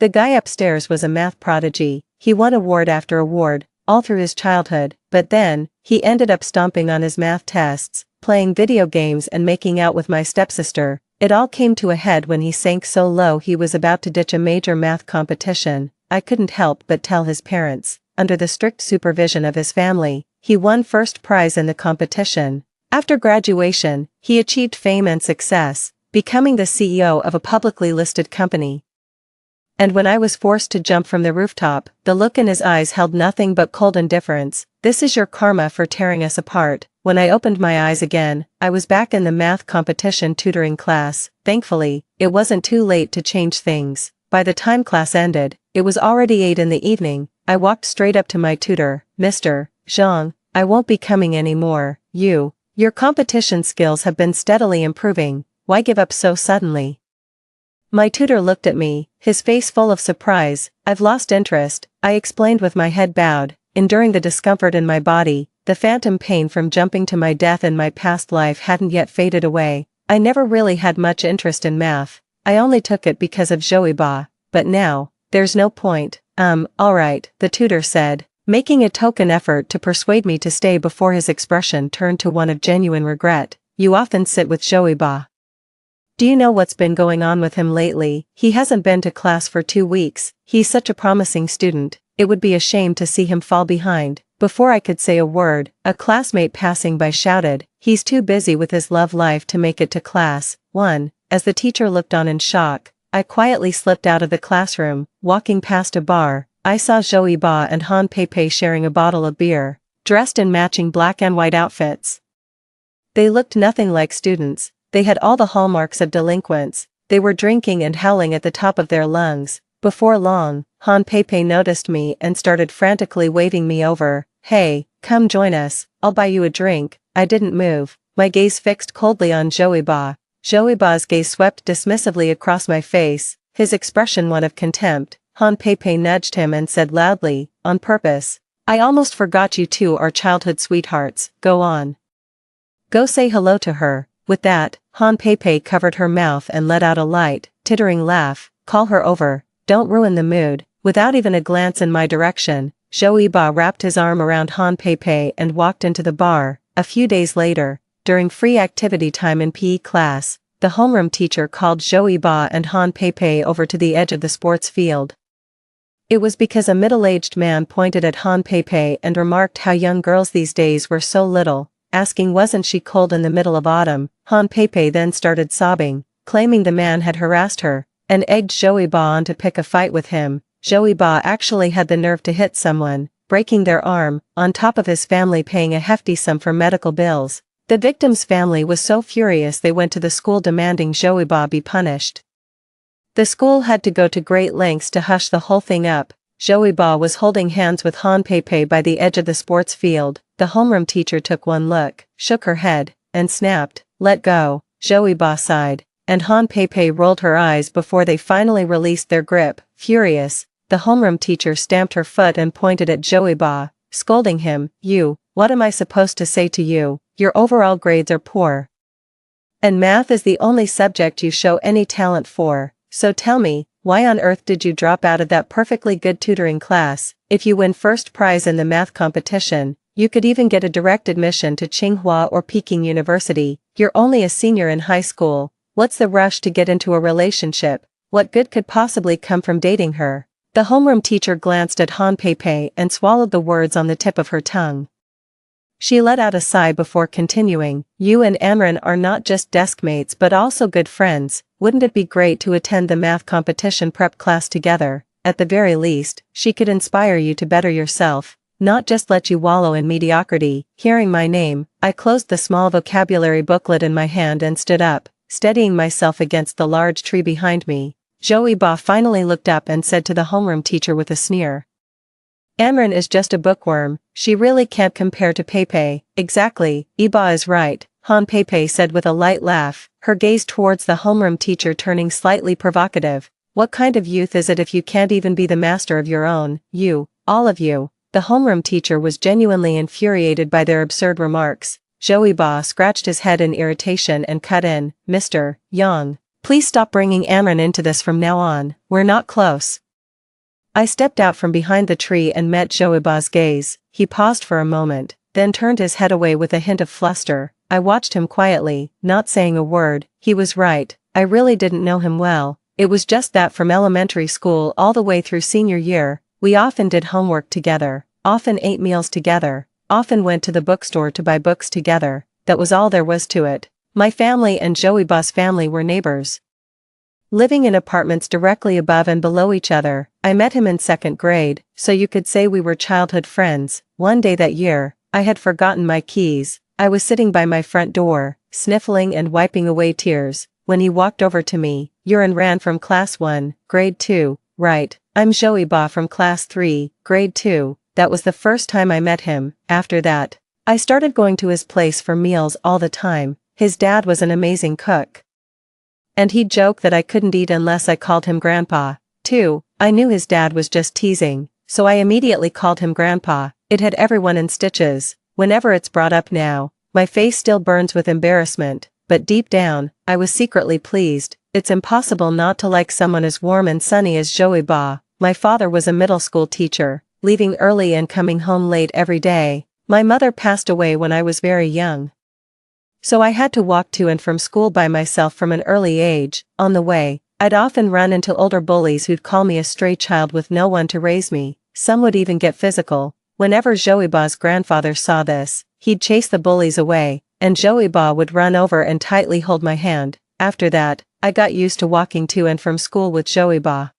The guy upstairs was a math prodigy. He won award after award, all through his childhood, but then, he ended up stomping on his math tests, playing video games and making out with my stepsister. It all came to a head when he sank so low he was about to ditch a major math competition. I couldn't help but tell his parents. Under the strict supervision of his family, he won first prize in the competition. After graduation, he achieved fame and success, becoming the CEO of a publicly listed company. And when I was forced to jump from the rooftop, the look in his eyes held nothing but cold indifference. "This is your karma for tearing us apart." When I opened my eyes again, I was back in the math competition tutoring class. Thankfully, it wasn't too late to change things. By the time class ended, it was already 8 in the evening. I walked straight up to my tutor. "Mr. Zhang, I won't be coming anymore. Your competition skills have been steadily improving. Why give up so suddenly?" My tutor looked at me, his face full of surprise. "I've lost interest," I explained with my head bowed, enduring the discomfort in my body. The phantom pain from jumping to my death in my past life hadn't yet faded away. I never really had much interest in math. I only took it because of Joey Ba. But now, there's no point. Alright, the tutor said, making a token effort to persuade me to stay before his expression turned to one of genuine regret. "You often sit with Joey Ba. Do you know what's been going on with him lately? He hasn't been to class for 2 weeks. He's such a promising student. It would be a shame to see him fall behind." Before I could say a word, a classmate passing by shouted, "He's too busy with his love life to make it to class." As the teacher looked on in shock, I quietly slipped out of the classroom. Walking past a bar, I saw Joey Ba and Han Pei sharing a bottle of beer, dressed in matching black and white outfits. They looked nothing like students. They had all the hallmarks of delinquents. They were drinking and howling at the top of their lungs. Before long, Han Pei noticed me and started frantically waving me over. "Hey, come join us, I'll buy you a drink." I didn't move, my gaze fixed coldly on Joey Ba. Joey Ba's gaze swept dismissively across my face, his expression one of contempt. Han Pei nudged him and said loudly, "On purpose. I almost forgot you two are childhood sweethearts. Go on. Go say hello to her." With that, Han Pei covered her mouth and let out a light, tittering laugh. "Call her over. Don't ruin the mood." Without even a glance in my direction, Joey Ba wrapped his arm around Han Pei and walked into the bar. A few days later, during free activity time in PE class, the homeroom teacher called Joey Ba and Han Pei over to the edge of the sports field. It was because a middle-aged man pointed at Han Pei and remarked how young girls these days were so little, asking wasn't she cold in the middle of autumn. Han Pei then started sobbing, claiming the man had harassed her, and egged Joey Ba on to pick a fight with him. Joey Ba actually had the nerve to hit someone, breaking their arm, on top of his family paying a hefty sum for medical bills. The victim's family was so furious they went to the school demanding Joey Ba be punished. The school had to go to great lengths to hush the whole thing up. Joey Ba was holding hands with Han Pei by the edge of the sports field. The homeroom teacher took one look, shook her head, and snapped, "Let go." Joey Ba sighed, and Han Pei rolled her eyes before they finally released their grip. Furious, the homeroom teacher stamped her foot and pointed at Joey Ba, scolding him, What am I supposed to say to you? Your overall grades are poor. And math is the only subject you show any talent for. So tell me, why on earth did you drop out of that perfectly good tutoring class? If you win first prize in the math competition, you could even get a direct admission to Tsinghua or Peking University. You're only a senior in high school. What's the rush to get into a relationship? What good could possibly come from dating her?" The homeroom teacher glanced at Han Pei and swallowed the words on the tip of her tongue. She let out a sigh before continuing, "You and Amran are not just desk mates but also good friends. Wouldn't it be great to attend the math competition prep class together? At the very least, she could inspire you to better yourself, not just let you wallow in mediocrity." Hearing my name, I closed the small vocabulary booklet in my hand and stood up, steadying myself against the large tree behind me. Joey Ba finally looked up and said to the homeroom teacher with a sneer, "Amran is just a bookworm. She really can't compare to Pei." "Exactly, Iba is right," Han Pei said with a light laugh, her gaze towards the homeroom teacher turning slightly provocative. "What kind of youth is it if you can't even be the master of your own? You, all of you." The homeroom teacher was genuinely infuriated by their absurd remarks. Joey Ba scratched his head in irritation and cut in, "Mr. Yang, please stop bringing Amran into this from now on. We're not close." I stepped out from behind the tree and met Joeyba's gaze. He paused for a moment, then turned his head away with a hint of fluster. I watched him quietly, not saying a word. He was right, I really didn't know him well. It was just that from elementary school all the way through senior year, we often did homework together, often ate meals together, often went to the bookstore to buy books together. That was all there was to it. My family and Joeyba's family were neighbors, living in apartments directly above and below each other. I met him in 2nd grade, so you could say we were childhood friends. One day that year, I had forgotten my keys. I was sitting by my front door, sniffling and wiping away tears, when he walked over to me. "You're in Ran from class 1, grade 2, right?" "I'm Joeyba from class 3, grade 2. That was the first time I met him. After that, I started going to his place for meals all the time. His dad was an amazing cook, and he'd joke that I couldn't eat unless I called him Grandpa, too. I knew his dad was just teasing, so I immediately called him Grandpa. It had everyone in stitches. Whenever it's brought up now, my face still burns with embarrassment, but deep down, I was secretly pleased. It's impossible not to like someone as warm and sunny as Joeyba. My father was a middle school teacher, leaving early and coming home late every day. My mother passed away when I was very young, so I had to walk to and from school by myself from an early age. On the way, I'd often run into older bullies who'd call me a stray child with no one to raise me. Some would even get physical. Whenever Joeyba's grandfather saw this, he'd chase the bullies away, and Joeyba would run over and tightly hold my hand. After that, I got used to walking to and from school with Joeyba.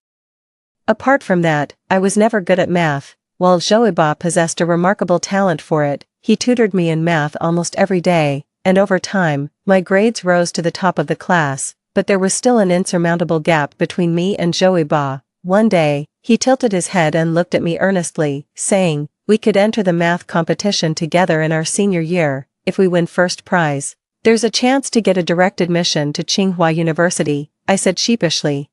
Apart from that, I was never good at math. While Joeyba possessed a remarkable talent for it, he tutored me in math almost every day, and over time, my grades rose to the top of the class, but there was still an insurmountable gap between me and Joeyba. One day, he tilted his head and looked at me earnestly, saying, "We could enter the math competition together in our senior year, if we win first prize. There's a chance to get a direct admission to Tsinghua University," I said sheepishly.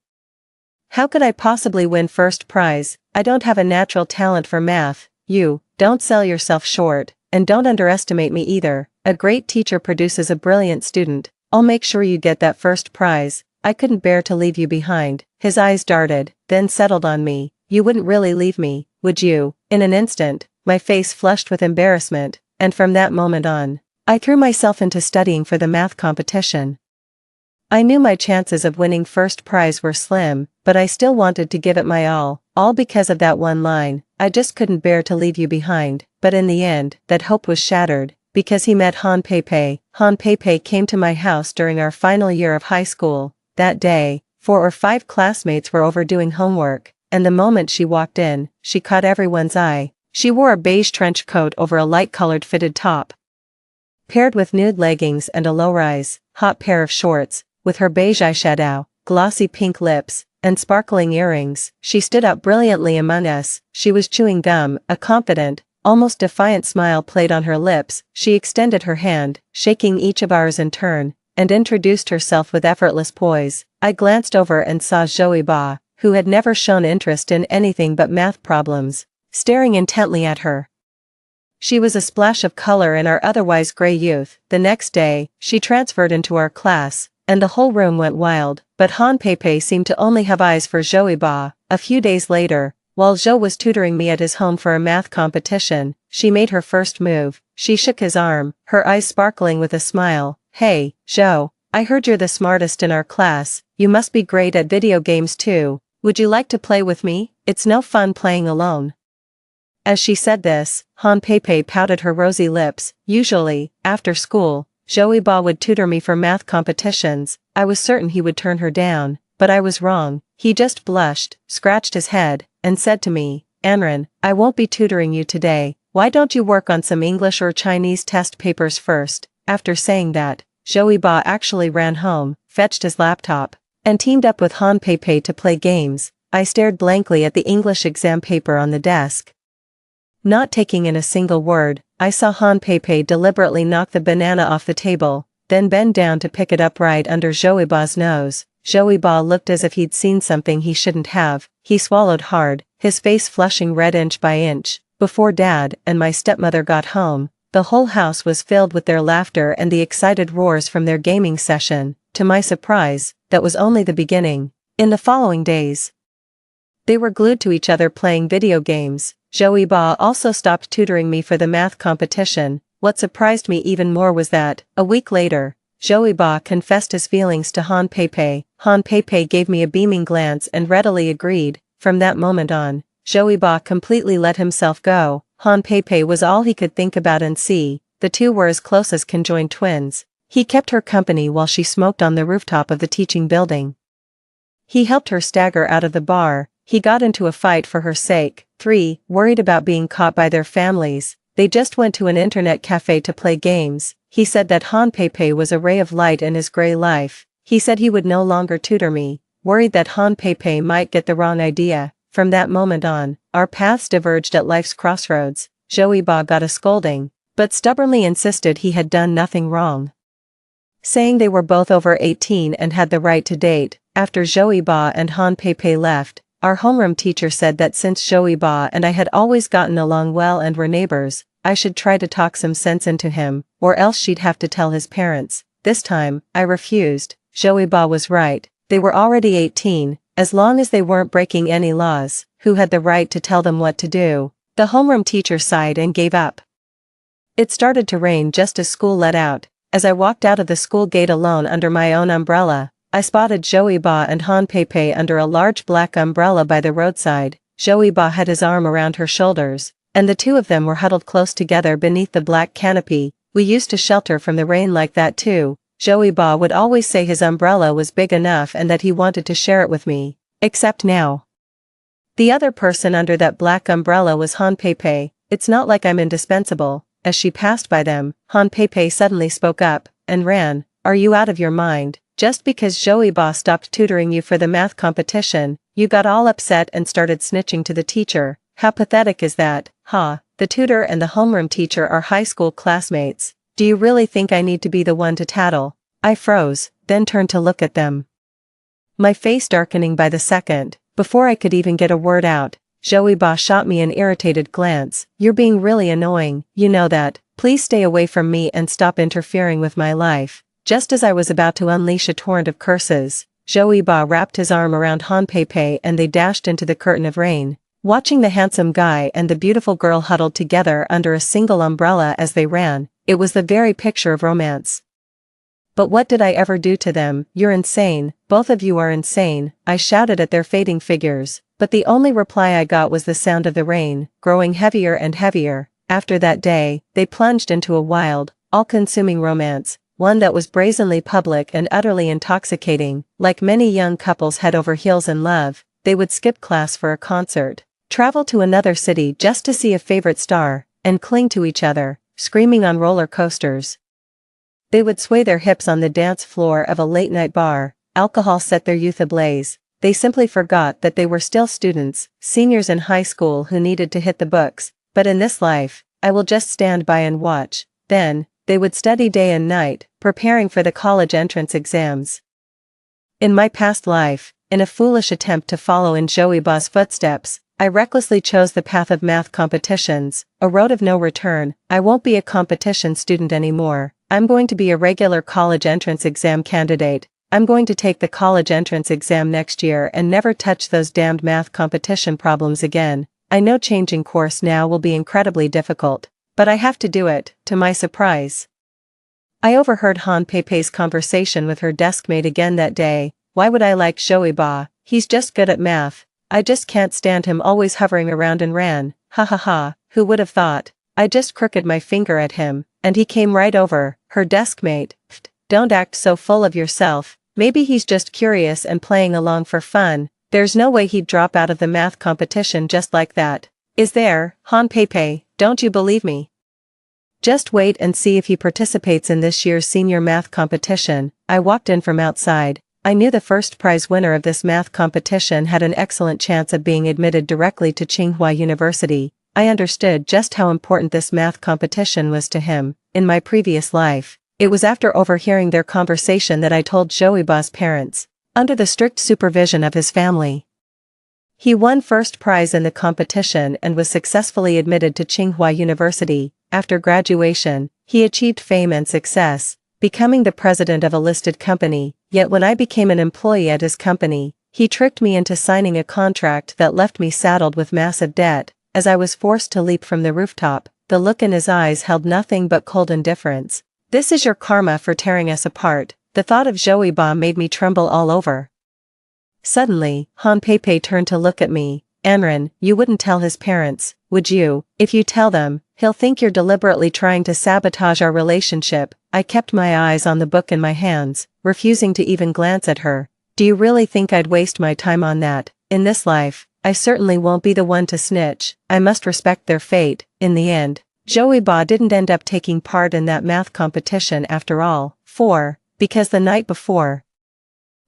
"How could I possibly win first prize? I don't have a natural talent for math." "You, don't sell yourself short, and don't underestimate me either. A great teacher produces a brilliant student. I'll make sure you get that first prize. I couldn't bear to leave you behind." His eyes darted, then settled on me. "You wouldn't really leave me, would you?" In an instant, my face flushed with embarrassment, and from that moment on, I threw myself into studying for the math competition. I knew my chances of winning first prize were slim, but I still wanted to give it my all because of that one line, "I just couldn't bear to leave you behind." But in the end, that hope was shattered, because he met Han Pepe. Han Pepe came to my house during our final year of high school. That day, 4 or 5 classmates were overdoing homework, and the moment she walked in, she caught everyone's eye. She wore a beige trench coat over a light-colored fitted top, paired with nude leggings and a low-rise, hot pair of shorts. With her beige eyeshadow, glossy pink lips, and sparkling earrings, she stood out brilliantly among us. She was chewing gum. A confident, almost defiant smile played on her lips. She extended her hand, shaking each of ours in turn, and introduced herself with effortless poise. I glanced over and saw Joeyba, who had never shown interest in anything but math problems, staring intently at her. She was a splash of color in our otherwise gray youth. The next day, she transferred into our class, and the whole room went wild. But Han Pepe seemed to only have eyes for Joeyba. A few days later, while Jo was tutoring me at his home for a math competition, she made her first move. She shook his arm, her eyes sparkling with a smile. "Hey, Jo, I heard you're the smartest in our class. You must be great at video games too. Would you like to play with me? It's no fun playing alone." As she said this, Han Pepe pouted her rosy lips. Usually, after school, Joeyba would tutor me for math competitions. I was certain he would turn her down, but I was wrong. He just blushed, scratched his head, and said to me, "Anran, I won't be tutoring you today. Why don't you work on some English or Chinese test papers first?" After saying that, Joeyba actually ran home, fetched his laptop, and teamed up with Han Pepe to play games. I stared blankly at the English exam paper on the desk, not taking in a single word. I saw Han Pepe deliberately knock the banana off the table, then bend down to pick it up right under Joeyba's nose. Joeyba looked as if he'd seen something he shouldn't have. He swallowed hard, his face flushing red inch by inch. Before Dad and my stepmother got home, the whole house was filled with their laughter and the excited roars from their gaming session. To my surprise, that was only the beginning. In the following days, They were glued to each other playing video games. Joey Ba also stopped tutoring me for the math competition. What surprised me even more was that, a week later, Joey Ba confessed his feelings to Han Peipei. Han Peipei gave me a beaming glance and readily agreed. From that moment on, Joey Ba completely let himself go. Han Peipei was all he could think about and see. The two were as close as conjoined twins. He kept her company while she smoked on the rooftop of the teaching building. He helped her stagger out of the bar. He got into a fight for her sake. 3. Worried about being caught by their families, they just went to an internet cafe to play games. He said that Han Peipei was a ray of light in his gray life. He said he would no longer tutor me, worried that Han Peipei might get the wrong idea. From that moment on, our paths diverged at life's crossroads. Joey Ba got a scolding, but stubbornly insisted he had done nothing wrong, saying they were both over 18 and had the right to date. After Joey Ba and Han Peipei left, our homeroom teacher said that since Joey Ba and I had always gotten along well and were neighbors, I should try to talk some sense into him, or else she'd have to tell his parents. This time, I refused. Joey Ba was right. They were already 18, as long as they weren't breaking any laws. Who had the right to tell them what to do? The homeroom teacher sighed and gave up. It started to rain just as school let out. As I walked out of the school gate alone under my own umbrella, I spotted Joey Ba and Han Peipei under a large black umbrella by the roadside. Joey Ba had his arm around her shoulders, and the two of them were huddled close together beneath the black canopy. We used to shelter from the rain like that too. Joey Ba would always say his umbrella was big enough and that he wanted to share it with me. Except now, the other person under that black umbrella was Han Peipei. It's not like I'm indispensable. As she passed by them, Han Peipei suddenly spoke up and ran. Are you out of your mind? Just because Joey Ba stopped tutoring you for the math competition, you got all upset and started snitching to the teacher. How pathetic is that? Ha, the tutor and the homeroom teacher are high school classmates. Do you really think I need to be the one to tattle? I froze, then turned to look at them, my face darkening by the second. Before I could even get a word out, Joey Ba shot me an irritated glance. You're being really annoying, you know that. Please stay away from me and stop interfering with my life. Just as I was about to unleash a torrent of curses, Joey Ba wrapped his arm around Han Peipei and they dashed into the curtain of rain. Watching the handsome guy and the beautiful girl huddled together under a single umbrella as they ran, it was the very picture of romance. But what did I ever do to them? You're insane, both of you are insane, I shouted at their fading figures, but the only reply I got was the sound of the rain, growing heavier and heavier. After that day, they plunged into a wild, all-consuming romance, one that was brazenly public and utterly intoxicating. Like many young couples head over heels in love, they would skip class for a concert, travel to another city just to see a favorite star, and cling to each other, screaming on roller coasters. They would sway their hips on the dance floor of a late-night bar. Alcohol set their youth ablaze. They simply forgot that they were still students, seniors in high school who needed to hit the books. But in this life, I will just stand by and watch. Then, they would study day and night, preparing for the college entrance exams. In my past life, in a foolish attempt to follow in Joey Ba's footsteps, I recklessly chose the path of math competitions, a road of no return. I won't be a competition student anymore. I'm going to be a regular college entrance exam candidate. I'm going to take the college entrance exam next year and never touch those damned math competition problems again. I know changing course now will be incredibly difficult, but I have to do it. To my surprise, I overheard Han Peipei's conversation with her deskmate again that day. Why would I like Joey Ba? He's just good at math. I just can't stand him always hovering around and ran. Ha ha ha, who would have thought? I just crooked my finger at him, and he came right over. Her deskmate. Pfft, don't act so full of yourself. Maybe he's just curious and playing along for fun. There's no way he'd drop out of the math competition just like that. Is there, Han Peipei? Don't you believe me? Just wait and see if he participates in this year's senior math competition. I walked in from outside. I knew the first prize winner of this math competition had an excellent chance of being admitted directly to Tsinghua University. I understood just how important this math competition was to him. In my previous life, it was after overhearing their conversation that I told Joey Ba's parents, under the strict supervision of his family. He won first prize in the competition and was successfully admitted to Tsinghua University. After graduation, he achieved fame and success, becoming the president of a listed company. Yet when I became an employee at his company, He tricked me into signing a contract that left me saddled with massive debt. As I was forced to leap from the rooftop, the look in his eyes held nothing but cold indifference. This is your karma for tearing us apart. The thought of Joey Ba made me tremble all over. Suddenly, Han Pei turned to look at me. Anran, you wouldn't tell his parents, would you? If you tell them, he'll think you're deliberately trying to sabotage our relationship. I kept my eyes on the book in my hands, refusing to even glance at her. Do you really think I'd waste my time on that? In this life, I certainly won't be the one to snitch. I must respect their fate. In the end, Joey Ba didn't end up taking part in that math competition after all. Because the night before,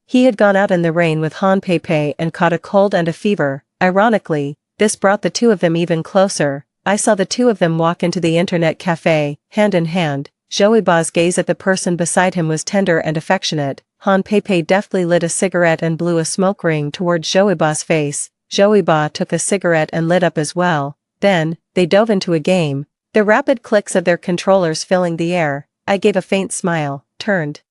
he had gone out in the rain with Han Pei and caught a cold and a fever. Ironically, this brought the two of them even closer. I saw the two of them walk into the internet cafe, hand in hand. Joey Ba's gaze at the person beside him was tender and affectionate. Han Pei deftly lit a cigarette and blew a smoke ring toward Joey Ba's face. Joey Ba took a cigarette and lit up as well. Then, they dove into a game, the rapid clicks of their controllers filling the air. I gave a faint smile, turned,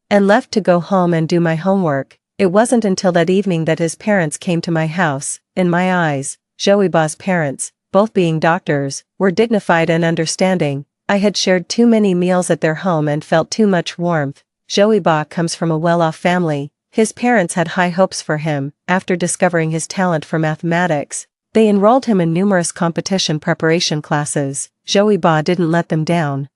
and left to go home and do my homework. It wasn't until that evening that his parents came to my house. In my eyes, Joey Ba's parents, both being doctors, were dignified and understanding. I had shared too many meals at their home and felt too much warmth. Joey Ba comes from a well-off family. His parents had high hopes for him. After discovering his talent for mathematics, they enrolled him in numerous competition preparation classes. Joey Ba didn't let them down,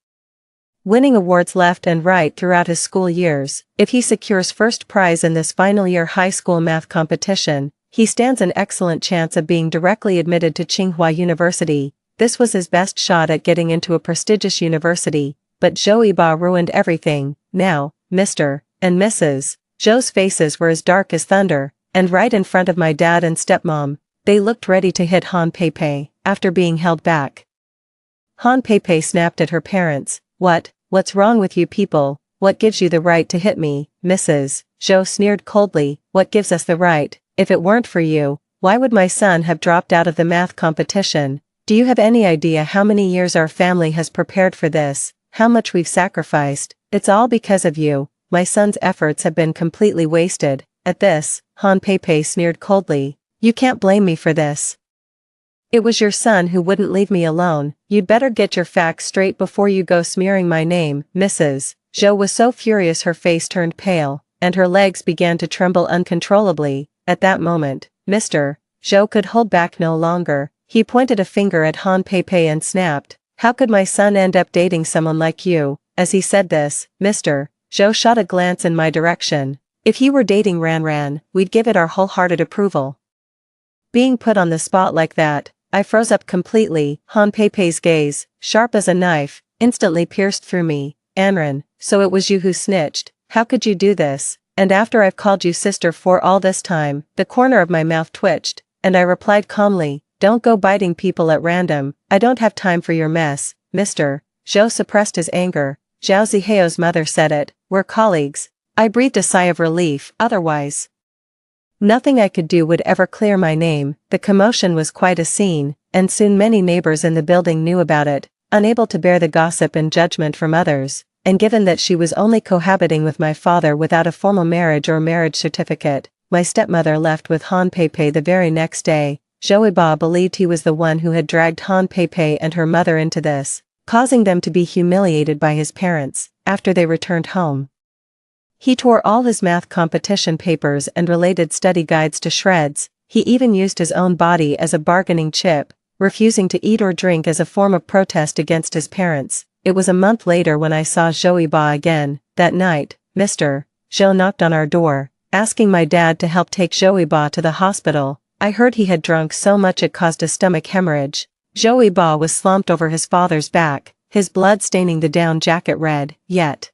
winning awards left and right throughout his school years. If he secures first prize in this final year high school math competition, he stands an excellent chance of being directly admitted to Tsinghua University. This was his best shot at getting into a prestigious university, but Joey Ba ruined everything. Now, Mr. and Mrs. Zhou's faces were as dark as thunder, and right in front of my dad and stepmom, they looked ready to hit Han Pei after being held back. Han Pei snapped at her parents. What's wrong with you people? What gives you the right to hit me? Mrs. Zhou sneered coldly. What gives us the right? If it weren't for you, why would my son have dropped out of the math competition? Do you have any idea how many years our family has prepared for this? How much we've sacrificed? It's all because of you. My son's efforts have been completely wasted. At this, Han Pei sneered coldly. You can't blame me for this. It was your son who wouldn't leave me alone. You'd better get your facts straight before you go smearing my name. Mrs. Zhou was so furious her face turned pale, and her legs began to tremble uncontrollably. At that moment, Mr. Zhou could hold back no longer. He pointed a finger at Han Pei and snapped. How could my son end up dating someone like you? As he said this, Mr. Zhou shot a glance in my direction. If he were dating Ran, we'd give it our wholehearted approval. Being put on the spot like that, I froze up completely. Han Pei's gaze, sharp as a knife, instantly pierced through me. Anran, so it was you who snitched. How could you do this? And after I've called you sister for all this time? The corner of my mouth twitched, and I replied calmly, don't go biting people at random. I don't have time for your mess. Mr. Zhou suppressed his anger. Zhao Ziheo's mother said it. We're colleagues. I breathed a sigh of relief. Otherwise, nothing I could do would ever clear my name. The commotion was quite a scene, and soon many neighbors in the building knew about it. Unable to bear the gossip and judgment from others, and given that she was only cohabiting with my father without a formal marriage or marriage certificate, my stepmother left with Han Pei the very next day. Joey Ba believed he was the one who had dragged Han Pei and her mother into this, causing them to be humiliated by his parents. After they returned home, he tore all his math competition papers and related study guides to shreds. He even used his own body as a bargaining chip, refusing to eat or drink as a form of protest against his parents. It was a month later when I saw Joey Ba again. That night, Mr. Zhou knocked on our door, asking my dad to help take Joey Ba to the hospital. I heard he had drunk so much it caused a stomach hemorrhage. Joey Ba was slumped over his father's back, his blood staining the down jacket red, yet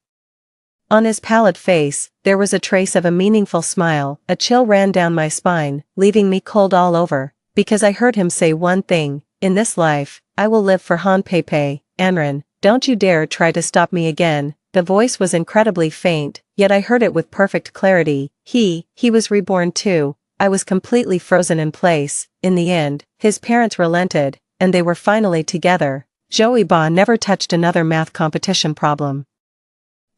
on his pallid face, there was a trace of a meaningful smile. A chill ran down my spine, leaving me cold all over, because I heard him say one thing, in this life, I will live for Han Pei. Anran, don't you dare try to stop me again. The voice was incredibly faint, yet I heard it with perfect clarity. He was reborn too. I was completely frozen in place. In the end, his parents relented, and they were finally together. Joey Ba never touched another math competition problem.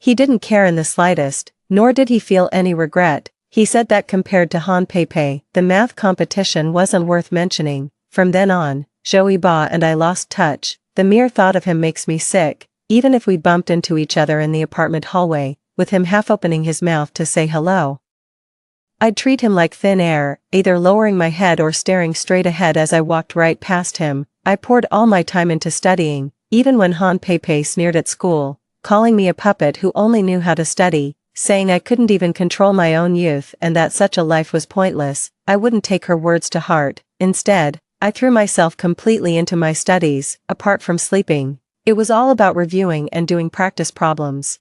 He didn't care in the slightest, nor did he feel any regret. He said that compared to Han Pei, the math competition wasn't worth mentioning. From then on, Joey Ba and I lost touch. The mere thought of him makes me sick, even if we bumped into each other in the apartment hallway, with him half opening his mouth to say hello. I'd treat him like thin air, either lowering my head or staring straight ahead as I walked right past him. I poured all my time into studying, even when Han Pei sneered at school, calling me a puppet who only knew how to study, saying I couldn't even control my own youth and that such a life was pointless. I wouldn't take her words to heart. Instead, I threw myself completely into my studies, apart from sleeping. It was all about reviewing and doing practice problems.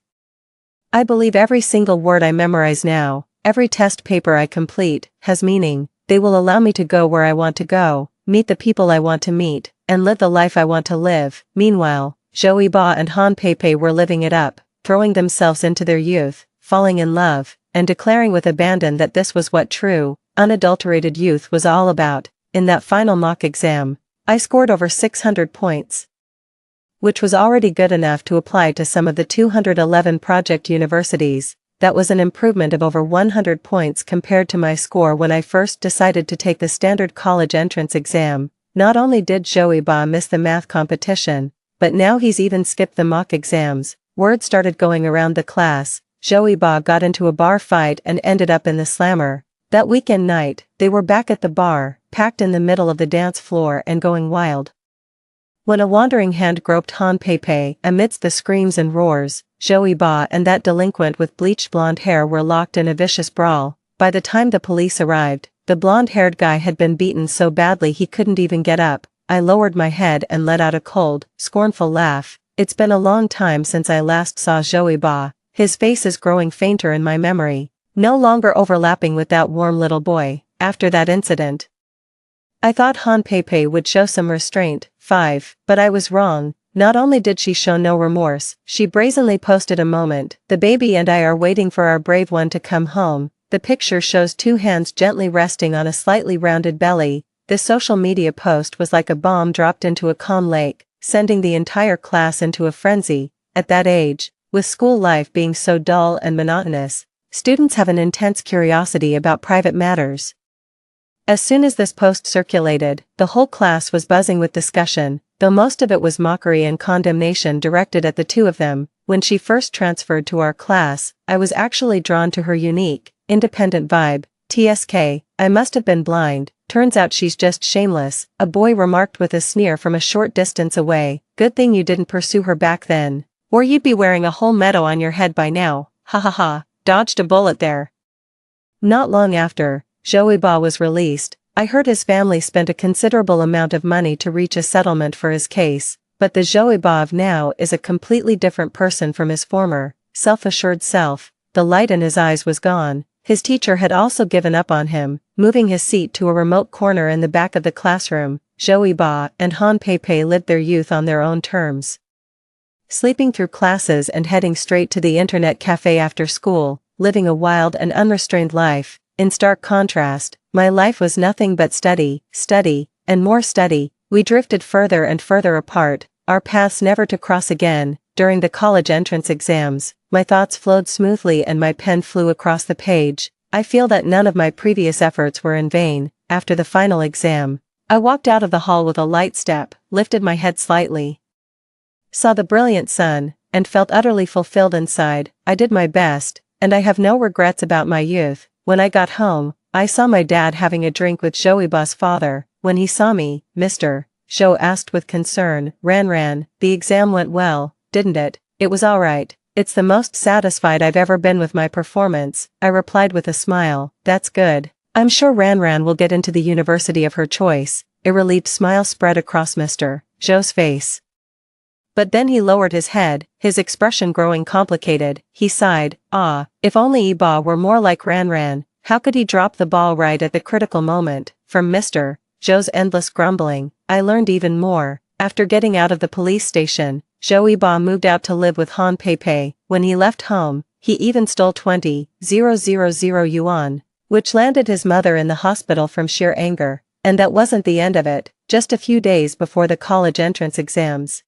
I believe every single word I memorize now, every test paper I complete, has meaning. They will allow me to go where I want to go, meet the people I want to meet, and live the life I want to live. Meanwhile, Joey Ba and Han Pei were living it up, throwing themselves into their youth, falling in love, and declaring with abandon that this was what true, unadulterated youth was all about. In that final mock exam, I scored over 600 points, which was already good enough to apply to some of the 211 project universities. That was an improvement of over 100 points compared to my score when I first decided to take the standard college entrance exam. Not only did Joey Ba miss the math competition, but now he's even skipped the mock exams. Word started going around the class. Joey Ba got into a bar fight and ended up in the slammer. That weekend night, they were back at the bar, packed in the middle of the dance floor and going wild. When a wandering hand groped Han Pei, amidst the screams and roars, Joey Ba and that delinquent with bleached blonde hair were locked in a vicious brawl. By the time the police arrived, the blonde-haired guy had been beaten so badly he couldn't even get up. I lowered my head and let out a cold, scornful laugh. It's been a long time since I last saw Joey Ba. His face is growing fainter in my memory, no longer overlapping with that warm little boy. After that incident, I thought Han Pei would show some restraint. 5. But I was wrong. Not only did she show no remorse, she brazenly posted a moment. The baby and I are waiting for our brave one to come home. The picture shows two hands gently resting on a slightly rounded belly. This social media post was like a bomb dropped into a calm lake, sending the entire class into a frenzy. At that age, with school life being so dull and monotonous, students have an intense curiosity about private matters. As soon as this post circulated, the whole class was buzzing with discussion, though most of it was mockery and condemnation directed at the two of them. When she first transferred to our class, I was actually drawn to her unique, independent vibe. TSK, I must have been blind. Turns out she's just shameless, a boy remarked with a sneer from a short distance away. Good thing you didn't pursue her back then, or you'd be wearing a whole meadow on your head by now. Ha ha ha, dodged a bullet there. Not long after Joey Ba was released, I heard his family spent a considerable amount of money to reach a settlement for his case, but the Joey Ba of now is a completely different person from his former, self-assured self. The light in his eyes was gone. His teacher had also given up on him, moving his seat to a remote corner in the back of the classroom. Joey Ba and Han Pei lived their youth on their own terms, sleeping through classes and heading straight to the internet cafe after school, living a wild and unrestrained life. In stark contrast, my life was nothing but study, and more study. We drifted further and further apart, our paths never to cross again. During the college entrance exams, my thoughts flowed smoothly and my pen flew across the page. I feel that none of my previous efforts were in vain. After the final exam, I walked out of the hall with a light step, lifted my head slightly, saw the brilliant sun, and felt utterly fulfilled inside. I did my best, and I have no regrets about my youth. When I got home, I saw my dad having a drink with Joey Ba's father. When he saw me, Mr. Joe asked with concern, Ran, the exam went well, didn't it? It was alright. It's the most satisfied I've ever been with my performance, I replied with a smile. That's good. I'm sure Ran will get into the university of her choice. A relieved smile spread across Mr. Joe's face. But then he lowered his head, his expression growing complicated. He sighed, if only Iba were more like Ran. How could he drop the ball right at the critical moment? From Mr. Joe's endless grumbling, I learned even more. After getting out of the police station, Joey Ba moved out to live with Han Pei. When he left home, he even stole 20,000 yuan, which landed his mother in the hospital from sheer anger. And that wasn't the end of it. Just a few days before the college entrance exams,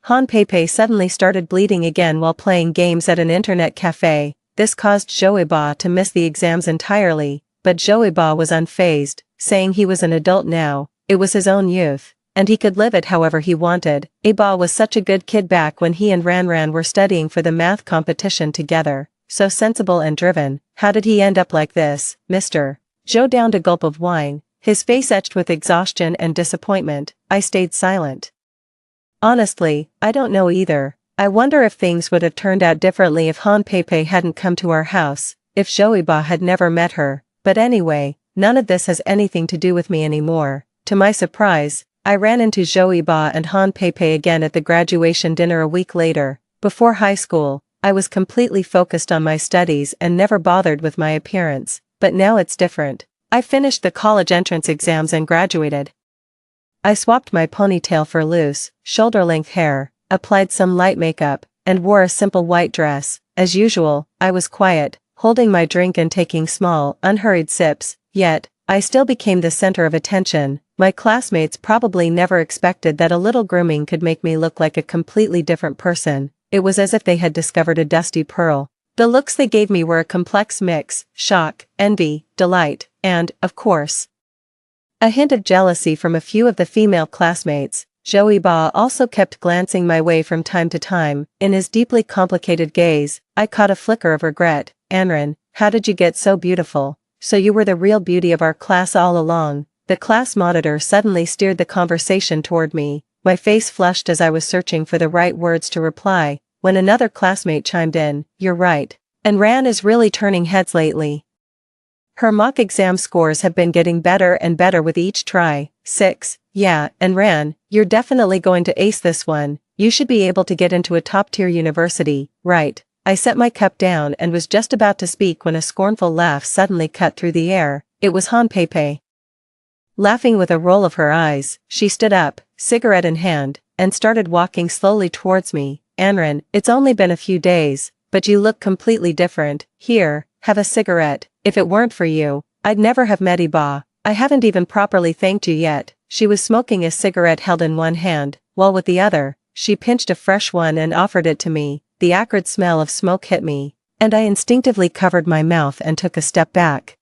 Han Pei suddenly started bleeding again while playing games at an internet cafe. This caused Joeba to miss the exams entirely, but Joeba was unfazed, saying he was an adult now, it was his own youth, and he could live it however he wanted. Aba was such a good kid back when he and Ranran were studying for the math competition together, so sensible and driven. How did he end up like this, Mr. Joe downed a gulp of wine, his face etched with exhaustion and disappointment. I stayed silent. Honestly, I don't know either. I wonder if things would have turned out differently if Han Pepe hadn't come to our house, if Joeba had never met her, but anyway, none of this has anything to do with me anymore. To my surprise, I ran into Joeba and Han Pepe again at the graduation dinner a week later. Before high school, I was completely focused on my studies and never bothered with my appearance, but now it's different. I finished the college entrance exams and graduated. I swapped my ponytail for loose, shoulder-length hair, applied some light makeup, and wore a simple white dress. As usual, I was quiet, holding my drink and taking small, unhurried sips, yet, I still became the center of attention. My classmates probably never expected that a little grooming could make me look like a completely different person. It was as if they had discovered a dusty pearl. The looks they gave me were a complex mix: shock, envy, delight, and, of course, a hint of jealousy from a few of the female classmates. Joeba also kept glancing my way from time to time. In his deeply complicated gaze, I caught a flicker of regret. Anran, how did you get so beautiful? So you were the real beauty of our class all along. The class monitor suddenly steered the conversation toward me. My face flushed as I was searching for the right words to reply, when another classmate chimed in, "You're right. And Ran is really turning heads lately. Her mock exam scores have been getting better and better with each try." 6. Yeah, and Ran, you're definitely going to ace this one. You should be able to get into a top-tier university, right? I set my cup down and was just about to speak when a scornful laugh suddenly cut through the air. It was Han Pepe. Laughing with a roll of her eyes, she stood up, cigarette in hand, and started walking slowly towards me. Anran, it's only been a few days, but you look completely different. Here, have a cigarette. If it weren't for you, I'd never have met Iba. I haven't even properly thanked you yet. She was smoking a cigarette held in one hand, while with the other, she pinched a fresh one and offered it to me. The acrid smell of smoke hit me, and I instinctively covered my mouth and took a step back.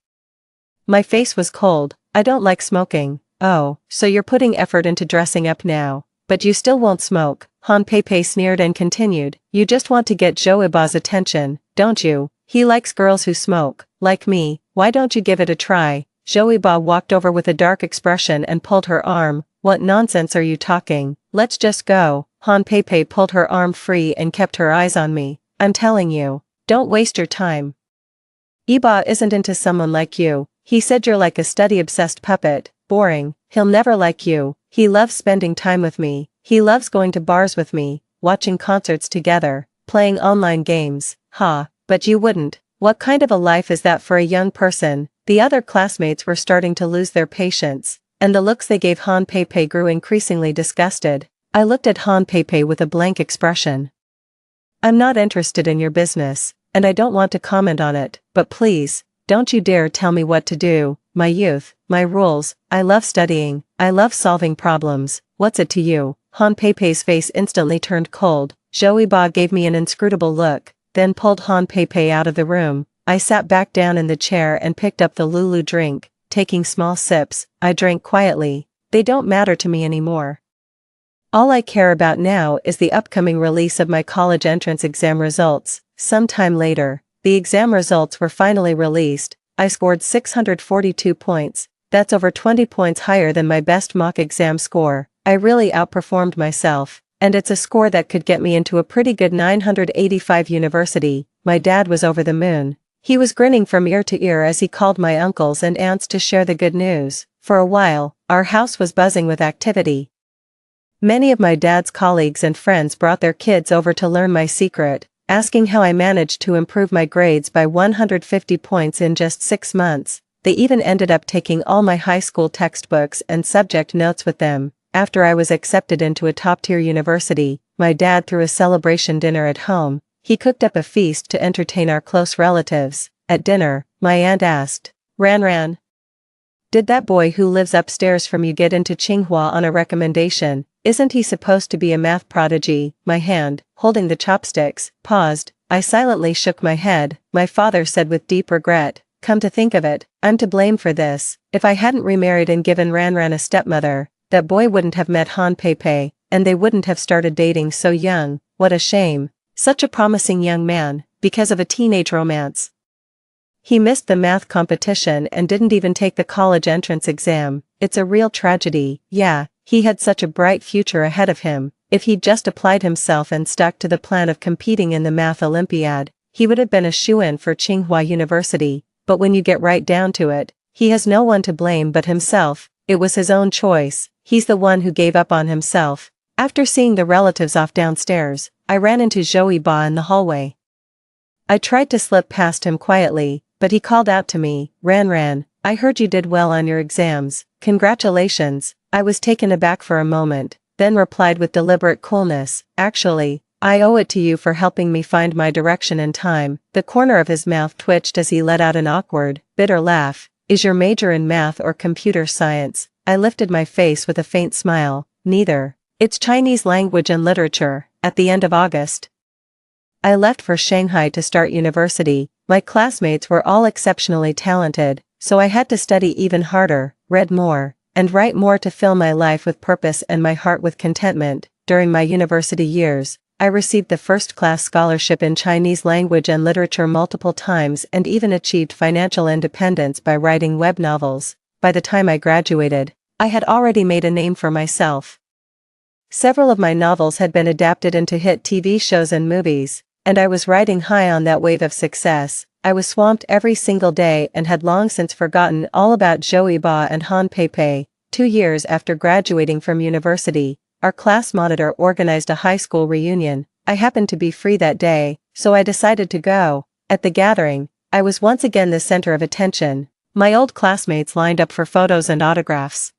My face was cold. I don't like smoking. Oh, so you're putting effort into dressing up now, but you still won't smoke. Han Pepe sneered and continued, you just want to get Joeba's attention, don't you? He likes girls who smoke, like me. Why don't you give it a try? Joeba walked over with a dark expression and pulled her arm. What nonsense are you talking? Let's just go. Han Pepe pulled her arm free and kept her eyes on me. I'm telling you, don't waste your time. Iba isn't into someone like you. He said you're like a study-obsessed puppet. Boring. He'll never like you. He loves spending time with me. He loves going to bars with me, watching concerts together, playing online games. Ha, but you wouldn't. What kind of a life is that for a young person? The other classmates were starting to lose their patience, and the looks they gave Han Pepe grew increasingly disgusted. I looked at Han Pepe with a blank expression. I'm not interested in your business, and I don't want to comment on it, but please, don't you dare tell me what to do. My youth, my rules, I love studying, I love solving problems. What's it to you? Han Pepe's face instantly turned cold. Joeba gave me an inscrutable look, then pulled Han Pepe out of the room. I sat back down in the chair and picked up the Lulu drink, taking small sips. I drank quietly. They don't matter to me anymore. All I care about now is the upcoming release of my college entrance exam results. Sometime later, the exam results were finally released. I scored 642 points. That's over 20 points higher than my best mock exam score. I really outperformed myself, and it's a score that could get me into a pretty good 985 university. My dad was over the moon. He was grinning from ear to ear as he called my uncles and aunts to share the good news. For a while, our house was buzzing with activity. Many of my dad's colleagues and friends brought their kids over to learn my secret, asking how I managed to improve my grades by 150 points in just 6 months. They even ended up taking all my high school textbooks and subject notes with them. After I was accepted into a top-tier university, my dad threw a celebration dinner at home. He cooked up a feast to entertain our close relatives. At dinner, my aunt asked, Ran, did that boy who lives upstairs from you get into Tsinghua on a recommendation? Isn't he supposed to be a math prodigy? My hand, holding the chopsticks, paused. I silently shook my head. My father said with deep regret, "Come to think of it, I'm to blame for this. If I hadn't remarried and given Ranran a stepmother, that boy wouldn't have met Han Pepe, and they wouldn't have started dating so young. What a shame. Such a promising young man, because of a teenage romance." He missed the math competition and didn't even take the college entrance exam. It's a real tragedy. Yeah, he had such a bright future ahead of him. If he'd just applied himself and stuck to the plan of competing in the math Olympiad, he would have been a shoo-in for Tsinghua University. But when you get right down to it, he has no one to blame but himself. It was his own choice. He's the one who gave up on himself. After seeing the relatives off downstairs, I ran into Joey Ba in the hallway. I tried to slip past him quietly, but he called out to me, "Ranran, I heard you did well on your exams. Congratulations." I was taken aback for a moment, then replied with deliberate coolness, "Actually, I owe it to you for helping me find my direction in time." The corner of his mouth twitched as he let out an awkward, bitter laugh. "Is your major in math or computer science?" I lifted my face with a faint smile. "Neither. It's Chinese language and literature." At the end of August, I left for Shanghai to start university. My classmates were all exceptionally talented, so I had to study even harder, read more, and write more to fill my life with purpose and my heart with contentment. During my university years, I received the first-class scholarship in Chinese language and literature multiple times and even achieved financial independence by writing web novels. By the time I graduated, I had already made a name for myself. Several of my novels had been adapted into hit TV shows and movies, and I was riding high on that wave of success. I was swamped every single day and had long since forgotten all about Joey Ba and Han Pepe. 2 years after graduating from university, our class monitor organized a high school reunion. I happened to be free that day, so I decided to go. At the gathering, I was once again the center of attention. My old classmates lined up for photos and autographs,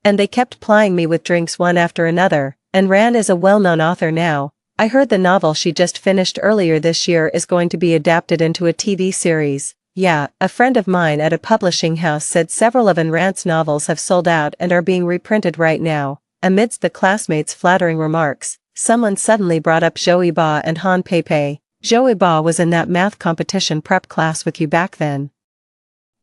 and they kept plying me with drinks one after another. And Ran is a well-known author now. I heard the novel she just finished earlier this year is going to be adapted into a TV series. Yeah, a friend of mine at a publishing house said several of Ayn Rand's novels have sold out and are being reprinted right now. Amidst the classmates' flattering remarks, someone suddenly brought up Joey Ba and Han Pepe. "Joey Ba was in that math competition prep class with you back then.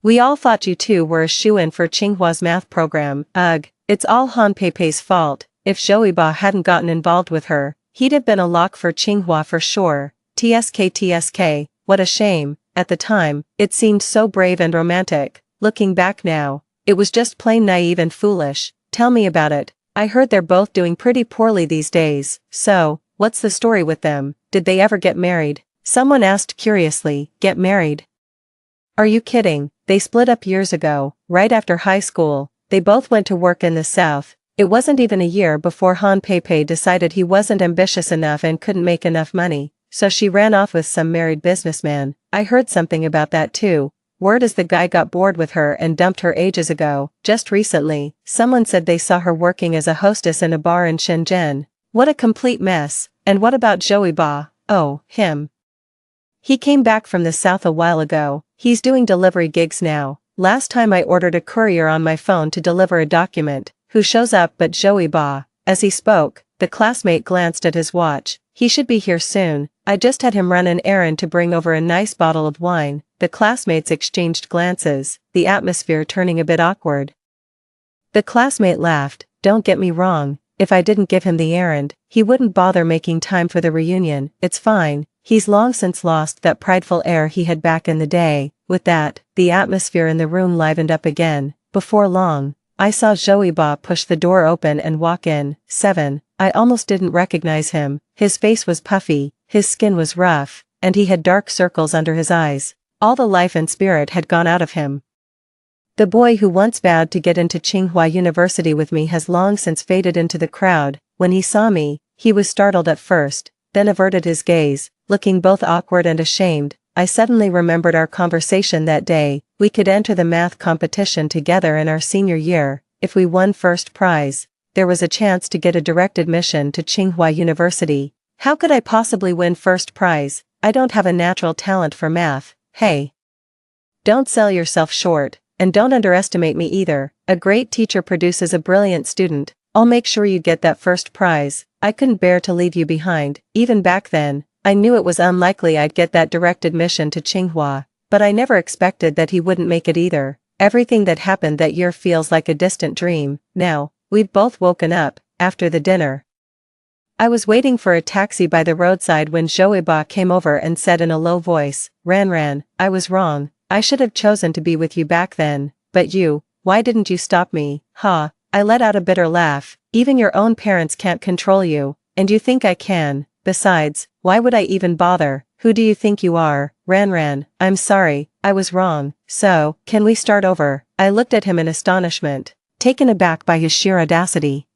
We all thought you two were a shoo-in for Tsinghua's math program." "Ugh, it's all Han Pepe's fault. If Joey Ba hadn't gotten involved with her, he'd have been a lock for Tsinghua for sure. TSK. What a shame." At the time, it seemed so brave and romantic. Looking back now, it was just plain naive and foolish. "Tell me about it. I heard they're both doing pretty poorly these days. So, what's the story with them? Did they ever get married?" Someone asked curiously. "Get married? Are you kidding? They split up years ago, right after high school. They both went to work in the South. It wasn't even a year before Han Pepe decided he wasn't ambitious enough and couldn't make enough money, so she ran off with some married businessman." I heard something about that too. Word is the guy got bored with her and dumped her ages ago. Just recently, someone said they saw her working as a hostess in a bar in Shenzhen. What a complete mess. And what about Joey Ba? Oh, him. He came back from the South a while ago. He's doing delivery gigs now. Last time I ordered a courier on my phone to deliver a document. Who shows up but Joey Ba? As he spoke, the classmate glanced at his watch. He should be here soon. I just had him run an errand to bring over a nice bottle of wine. The classmates exchanged glances, the atmosphere turning a bit awkward. The classmate laughed. "Don't get me wrong, if I didn't give him the errand, he wouldn't bother making time for the reunion. It's fine, he's long since lost that prideful air he had back in the day." With that, the atmosphere in the room livened up again. Before long, I saw Joey Ba push the door open and walk in. 7. I almost didn't recognize him. His face was puffy, his skin was rough, and he had dark circles under his eyes. All the life and spirit had gone out of him. The boy who once vowed to get into Tsinghua University with me has long since faded into the crowd. When he saw me, he was startled at first, then averted his gaze, looking both awkward and ashamed. I suddenly remembered our conversation that day. We could enter the math competition together in our senior year. If we won first prize, there was a chance to get a direct admission to Tsinghua University. How could I possibly win first prize? I don't have a natural talent for math. Hey, don't sell yourself short, and don't underestimate me either. A great teacher produces a brilliant student. I'll make sure you get that first prize. I couldn't bear to leave you behind. Even back then, I knew it was unlikely I'd get that direct admission to Tsinghua, but I never expected that he wouldn't make it either. Everything that happened that year feels like a distant dream. Now, we've both woken up, after the dinner. I was waiting for a taxi by the roadside when Joeba came over and said in a low voice, Ran, I was wrong. I should have chosen to be with you back then, but why didn't you stop me? Ha, I let out a bitter laugh. Even your own parents can't control you, and you think I can. Besides, why would I even bother? Who do you think you are? Ran, I'm sorry, I was wrong. So, can we start over? I looked at him in astonishment, taken aback by his sheer audacity.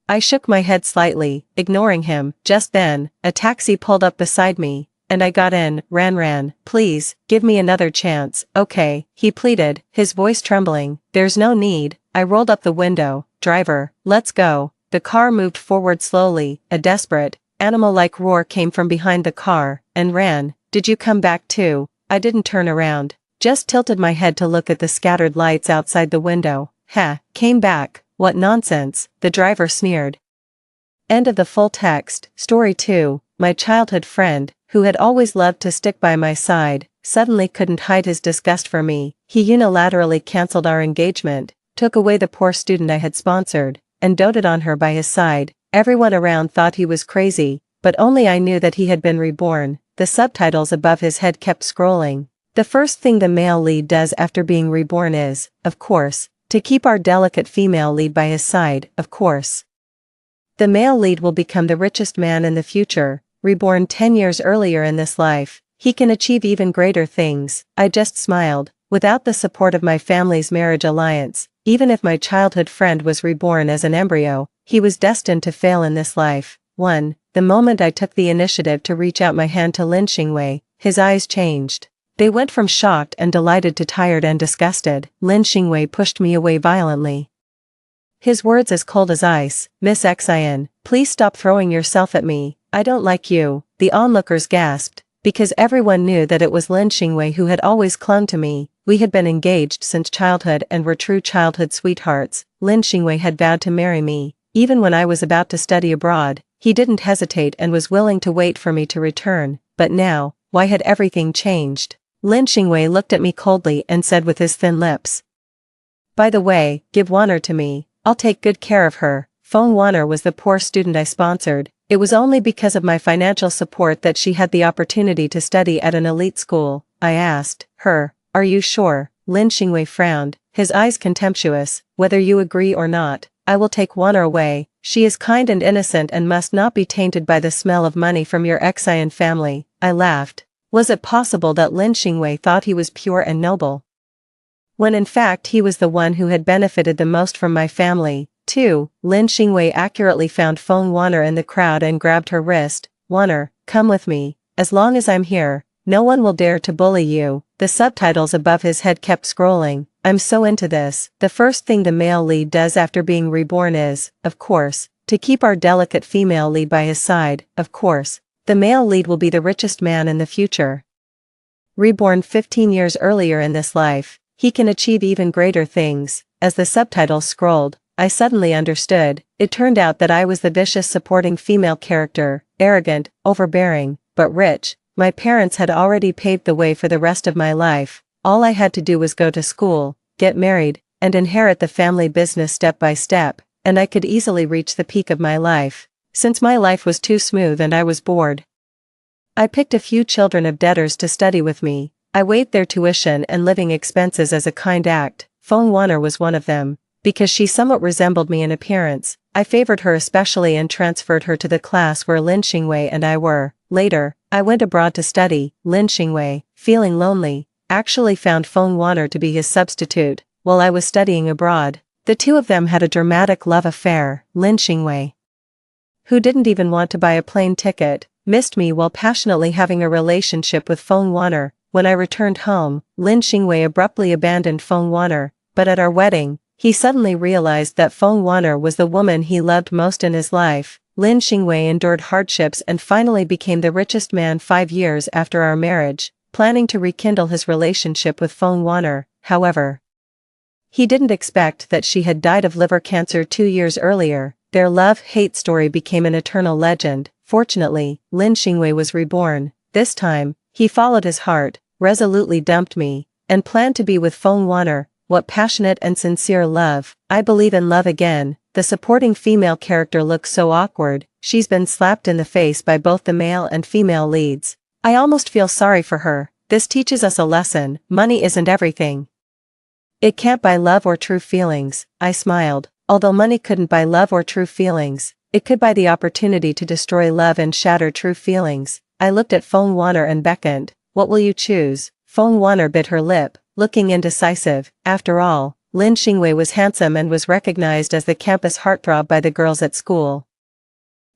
I shook my head slightly, ignoring him. Just then, a taxi pulled up beside me, and I got in. Ran, please, give me another chance. Okay, he pleaded, his voice trembling. There's no need. I rolled up the window. Driver, let's go. The car moved forward slowly. A desperate, animal-like roar came from behind the car, and Ran, did you come back too? I didn't turn around, just tilted my head to look at the scattered lights outside the window. Came back. What nonsense, the driver sneered. End of the full text. Story 2, my childhood friend, who had always loved to stick by my side, suddenly couldn't hide his disgust for me. He unilaterally cancelled our engagement, took away the poor student I had sponsored, and doted on her by his side. Everyone around thought he was crazy, but only I knew that he had been reborn. The subtitles above his head kept scrolling. The first thing the male lead does after being reborn is, of course, to keep our delicate female lead by his side, of course. The male lead will become the richest man in the future, reborn 10 years earlier in this life. He can achieve even greater things. I just smiled. Without the support of my family's marriage alliance, even if my childhood friend was reborn as an embryo, he was destined to fail in this life. 1. The moment I took the initiative to reach out my hand to Lin Xingwei, his eyes changed. They went from shocked and delighted to tired and disgusted. Lin Xingwei pushed me away violently. His words as cold as ice. Miss Xian, please stop throwing yourself at me. I don't like you. The onlookers gasped, because everyone knew that it was Lin Xingwei who had always clung to me. We had been engaged since childhood and were true childhood sweethearts. Lin Xingwei had vowed to marry me. Even when I was about to study abroad, he didn't hesitate and was willing to wait for me to return. But now, why had everything changed? Lin Xingwei looked at me coldly and said with his thin lips, by the way, give Wanner to me. I'll take good care of her. Feng Wanner was the poor student I sponsored. It was only because of my financial support that she had the opportunity to study at an elite school. I asked her, are you sure? Lin Xingwei frowned, his eyes contemptuous. Whether you agree or not, I will take Wanner away. She is kind and innocent and must not be tainted by the smell of money from your Xian family. I laughed. Was it possible that Lin Xingwei thought he was pure and noble, when in fact he was the one who had benefited the most from my family? 2. Lin Xingwei accurately found Feng Wanner in the crowd and grabbed her wrist. Wanner, come with me. As long as I'm here, no one will dare to bully you. The subtitles above his head kept scrolling. I'm so into this. The first thing the male lead does after being reborn is, of course, to keep our delicate female lead by his side. Of course, the male lead will be the richest man in the future. Reborn 15 years earlier in this life, he can achieve even greater things. As the subtitles scrolled, I suddenly understood. It turned out that I was the vicious supporting female character, arrogant, overbearing, but rich. My parents had already paved the way for the rest of my life. All I had to do was go to school, get married, and inherit the family business step by step, and I could easily reach the peak of my life. Since my life was too smooth and I was bored, I picked a few children of debtors to study with me. I waived their tuition and living expenses as a kind act. Feng Wanner was one of them. Because she somewhat resembled me in appearance, I favored her especially and transferred her to the class where Lin Xingwei and I were. Later, I went abroad to study. Lin Xingwei, feeling lonely, actually found Feng Wanner to be his substitute, while I was studying abroad. The two of them had a dramatic love affair. Lin Xingwei, who didn't even want to buy a plane ticket, missed me while passionately having a relationship with Feng Wanner. When I returned home, Lin Xingwei abruptly abandoned Feng Wanner, but at our wedding, he suddenly realized that Feng Wanner was the woman he loved most in his life. Lin Xingwei endured hardships and finally became the richest man 5 years after our marriage, planning to rekindle his relationship with Feng Wanner. However, He didn't expect that she had died of liver cancer 2 years earlier. Their love-hate story became an eternal legend. Fortunately, Lin Xingwei was reborn. This time, he followed his heart, resolutely dumped me, and planned to be with Feng Wan'er. What passionate and sincere love. I believe in love again. The supporting female character looks so awkward. She's been slapped in the face by both the male and female leads. I almost feel sorry for her. This teaches us a lesson. Money isn't everything. It can't buy love or true feelings. I smiled. Although money couldn't buy love or true feelings, it could buy the opportunity to destroy love and shatter true feelings. I looked at Feng Wan'er and beckoned. What will you choose? Feng Wan'er bit her lip, looking indecisive. After all, Lin Xingwei was handsome and was recognized as the campus heartthrob by the girls at school.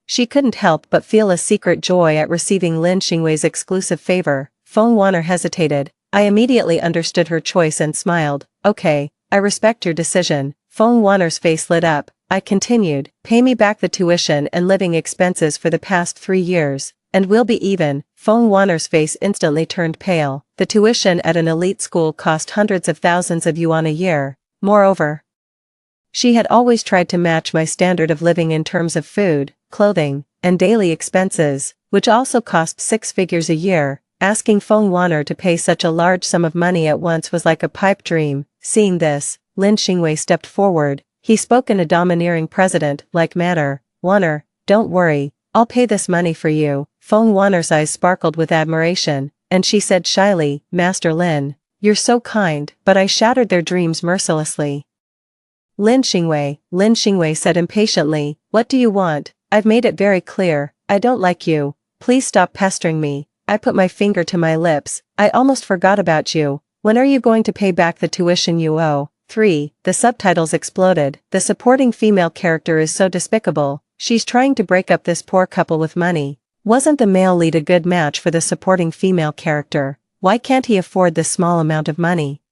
She couldn't help but feel a secret joy at receiving Lin Xingwei's exclusive favor. Feng Wan'er hesitated. I immediately understood her choice and smiled. Okay, I respect your decision. Feng Wan'er's face lit up. I continued, pay me back the tuition and living expenses for the past 3 years, and we'll be even. Feng Wan'er's face instantly turned pale. The tuition at an elite school cost hundreds of thousands of yuan a year. Moreover, she had always tried to match my standard of living in terms of food, clothing, and daily expenses, which also cost 6 figures a year. Asking Feng Wan'er to pay such a large sum of money at once was like a pipe dream. Seeing this, Lin Xingwei stepped forward. He spoke in a domineering president-like manner. Wan'er, don't worry, I'll pay this money for you. Feng Wan'er's eyes sparkled with admiration, and she said shyly, Master Lin, you're so kind, but I shattered their dreams mercilessly. Lin Xingwei said impatiently, what do you want? I've made it very clear, I don't like you. Please stop pestering me. I put my finger to my lips. I almost forgot about you. When are you going to pay back the tuition you owe? 3. The subtitles exploded. The supporting female character is so despicable. She's trying to break up this poor couple with money. Wasn't the male lead a good match for the supporting female character? Why can't he afford this small amount of money?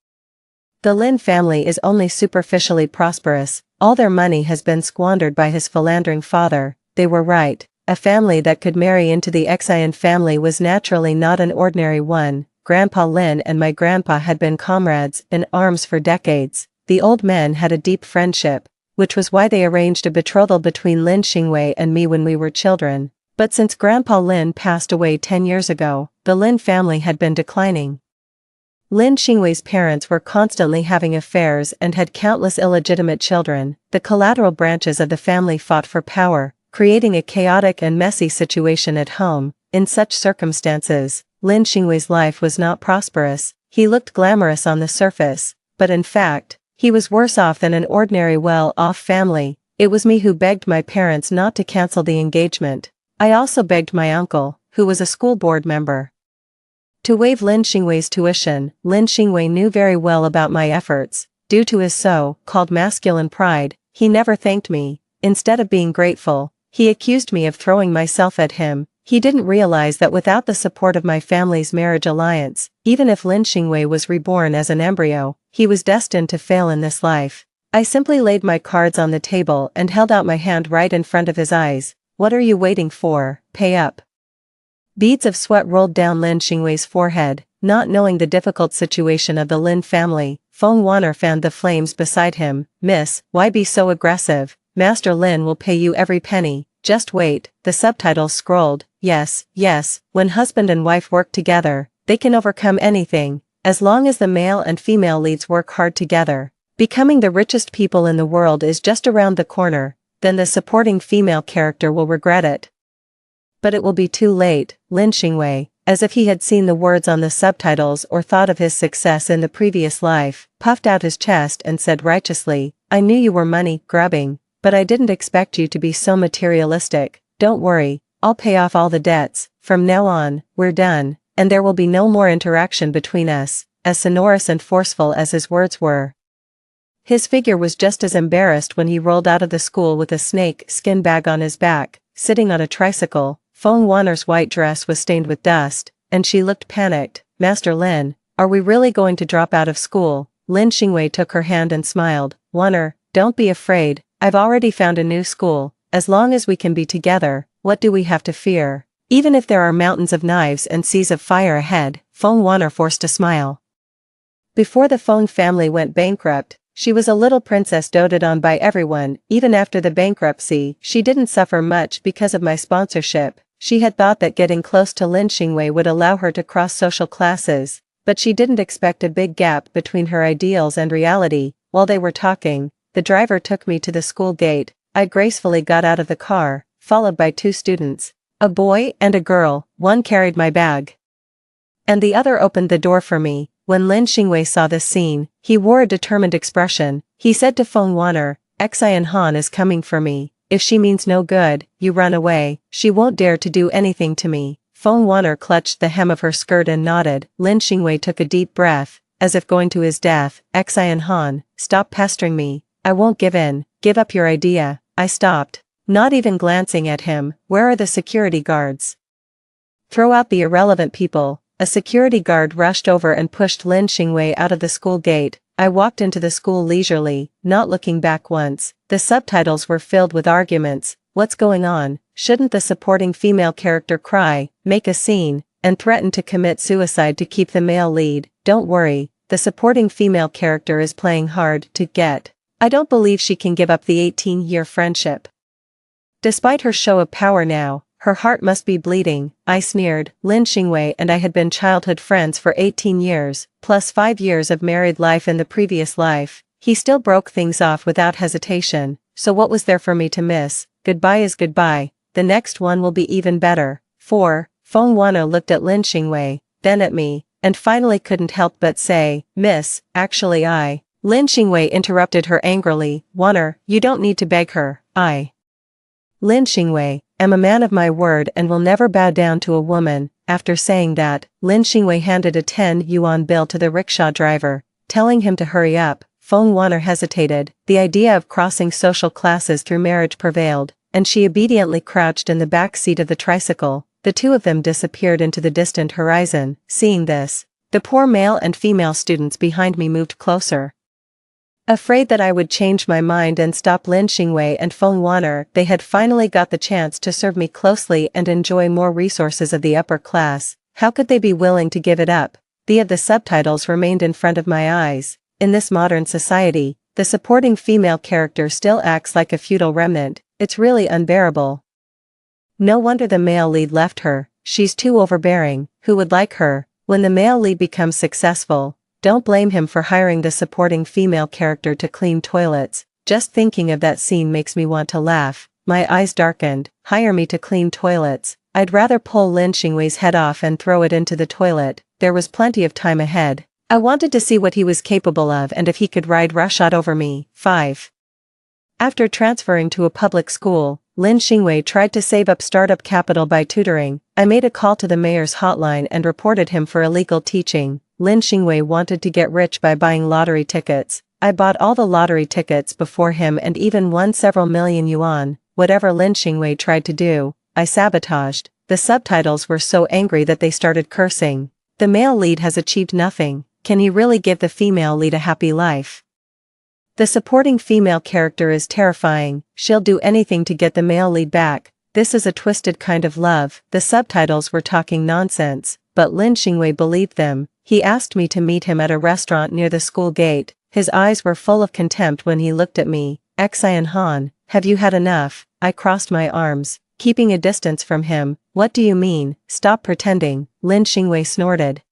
The Lin family is only superficially prosperous. All their money has been squandered by his philandering father. They were right. A family that could marry into the Xian family was naturally not an ordinary one. Grandpa Lin and my grandpa had been comrades in arms for decades. The old men had a deep friendship, which was why they arranged a betrothal between Lin Xingwei and me when we were children. But since Grandpa Lin passed away 10 years ago, the Lin family had been declining. Lin Xingwei's parents were constantly having affairs and had countless illegitimate children. The collateral branches of the family fought for power, creating a chaotic and messy situation at home. In such circumstances, Lin Xingwei's life was not prosperous. He looked glamorous on the surface, but in fact, he was worse off than an ordinary well-off family. It was me who begged my parents not to cancel the engagement. I also begged my uncle, who was a school board member, to waive Lin Xingwei's tuition. Lin Xingwei knew very well about my efforts. Due to his so-called masculine pride, he never thanked me. Instead of being grateful, he accused me of throwing myself at him. He didn't realize that without the support of my family's marriage alliance, even if Lin Xingwei was reborn as an embryo, he was destined to fail in this life. I simply laid my cards on the table and held out my hand right in front of his eyes. What are you waiting for? Pay up. Beads of sweat rolled down Lin Xingwei's forehead. Not knowing the difficult situation of the Lin family, Feng Wan'er fanned the flames beside him. Miss, why be so aggressive? Master Lin will pay you every penny. Just wait. The subtitles scrolled. Yes, when husband and wife work together, they can overcome anything, as long as the male and female leads work hard together. Becoming the richest people in the world is just around the corner, then the supporting female character will regret it. But it will be too late. Lin Xingwei, as if he had seen the words on the subtitles or thought of his success in the previous life, puffed out his chest and said righteously, I knew you were money-grubbing, but I didn't expect you to be so materialistic. Don't worry, I'll pay off all the debts. From now on, we're done, and there will be no more interaction between us. As sonorous and forceful as his words were, his figure was just as embarrassed when he rolled out of the school with a snake skin bag on his back, sitting on a tricycle. Feng Wan'er's white dress was stained with dust, and she looked panicked. Master Lin, are we really going to drop out of school? Lin Xingwei took her hand and smiled. Wan'er, don't be afraid, I've already found a new school. As long as we can be together, what do we have to fear? Even if there are mountains of knives and seas of fire ahead, Feng Wan'er forced a smile. Before the Feng family went bankrupt, She was a little princess doted on by everyone. Even after the bankruptcy, she didn't suffer much because of my sponsorship. She had thought that getting close to Lin Xingwei would allow her to cross social classes, but she didn't expect a big gap between her ideals and reality. While they were talking, the driver took me to the school gate. I gracefully got out of the car, followed by 2 students. A boy and a girl. One carried my bag, and the other opened the door for me. When Lin Xingwei saw this scene, he wore a determined expression. He said to Feng Wanner, "Xian Han is coming for me. If she means no good, you run away. She won't dare to do anything to me." Feng Wanner clutched the hem of her skirt and nodded. Lin Xingwei took a deep breath, as if going to his death. "Xian Han, stop pestering me. I won't give in. Give up your idea." I stopped, not even glancing at him. "Where are the security guards? Throw out the irrelevant people." A security guard rushed over and pushed Lin Xingwei out of the school gate. I walked into the school leisurely, not looking back once. The subtitles were filled with arguments. What's going on? Shouldn't the supporting female character cry, make a scene, and threaten to commit suicide to keep the male lead? Don't worry, the supporting female character is playing hard to get. I don't believe she can give up the 18-year friendship. Despite her show of power now, her heart must be bleeding. I sneered. Lin Xingwei and I had been childhood friends for 18 years, plus 5 years of married life in the previous life. He still broke things off without hesitation, so what was there for me to miss? Goodbye is goodbye, the next one will be even better. 4. Feng Wanner looked at Lin Xingwei, then at me, and finally couldn't help but say, "Miss, actually I." Lin Xingwei interrupted her angrily. "Wanner, you don't need to beg her. Lin Xingwei, am a man of my word and will never bow down to a woman." After saying that, Lin Xingwei handed a 10 yuan bill to the rickshaw driver, telling him to hurry up. Feng Wanner hesitated. The idea of crossing social classes through marriage prevailed, and she obediently crouched in the back seat of the tricycle. The 2 of them disappeared into the distant horizon. Seeing this, the poor male and female students behind me moved closer. Afraid that I would change my mind and stop Lin Xingwei and Feng Wanner, they had finally got the chance to serve me closely and enjoy more resources of the upper class. How could they be willing to give it up? The subtitles remained in front of my eyes. In this modern society, the supporting female character still acts like a feudal remnant. It's really unbearable. No wonder the male lead left her. She's too overbearing. Who would like her? When the male lead becomes successful, don't blame him for hiring the supporting female character to clean toilets. Just thinking of that scene makes me want to laugh. My eyes darkened. Hire me to clean toilets. I'd rather pull Lin Xingwei's head off and throw it into the toilet. There was plenty of time ahead. I wanted to see what he was capable of and if he could ride roughshod over me. 5. After transferring to a public school, Lin Xingwei tried to save up startup capital by tutoring. I made a call to the mayor's hotline and reported him for illegal teaching. Lin Xingwei wanted to get rich by buying lottery tickets. I bought all the lottery tickets before him and even won several million yuan. Whatever Lin Xingwei tried to do, I sabotaged. The subtitles were so angry that they started cursing. The male lead has achieved nothing. Can he really give the female lead a happy life? The supporting female character is terrifying. She'll do anything to get the male lead back. This is a twisted kind of love. The subtitles were talking nonsense, but Lin Xingwei believed them. He asked me to meet him at a restaurant near the school gate. His eyes were full of contempt when he looked at me. "Xian Han, have you had enough?" I crossed my arms, keeping a distance from him. "What do you mean? Stop pretending," Lin Xingwei snorted.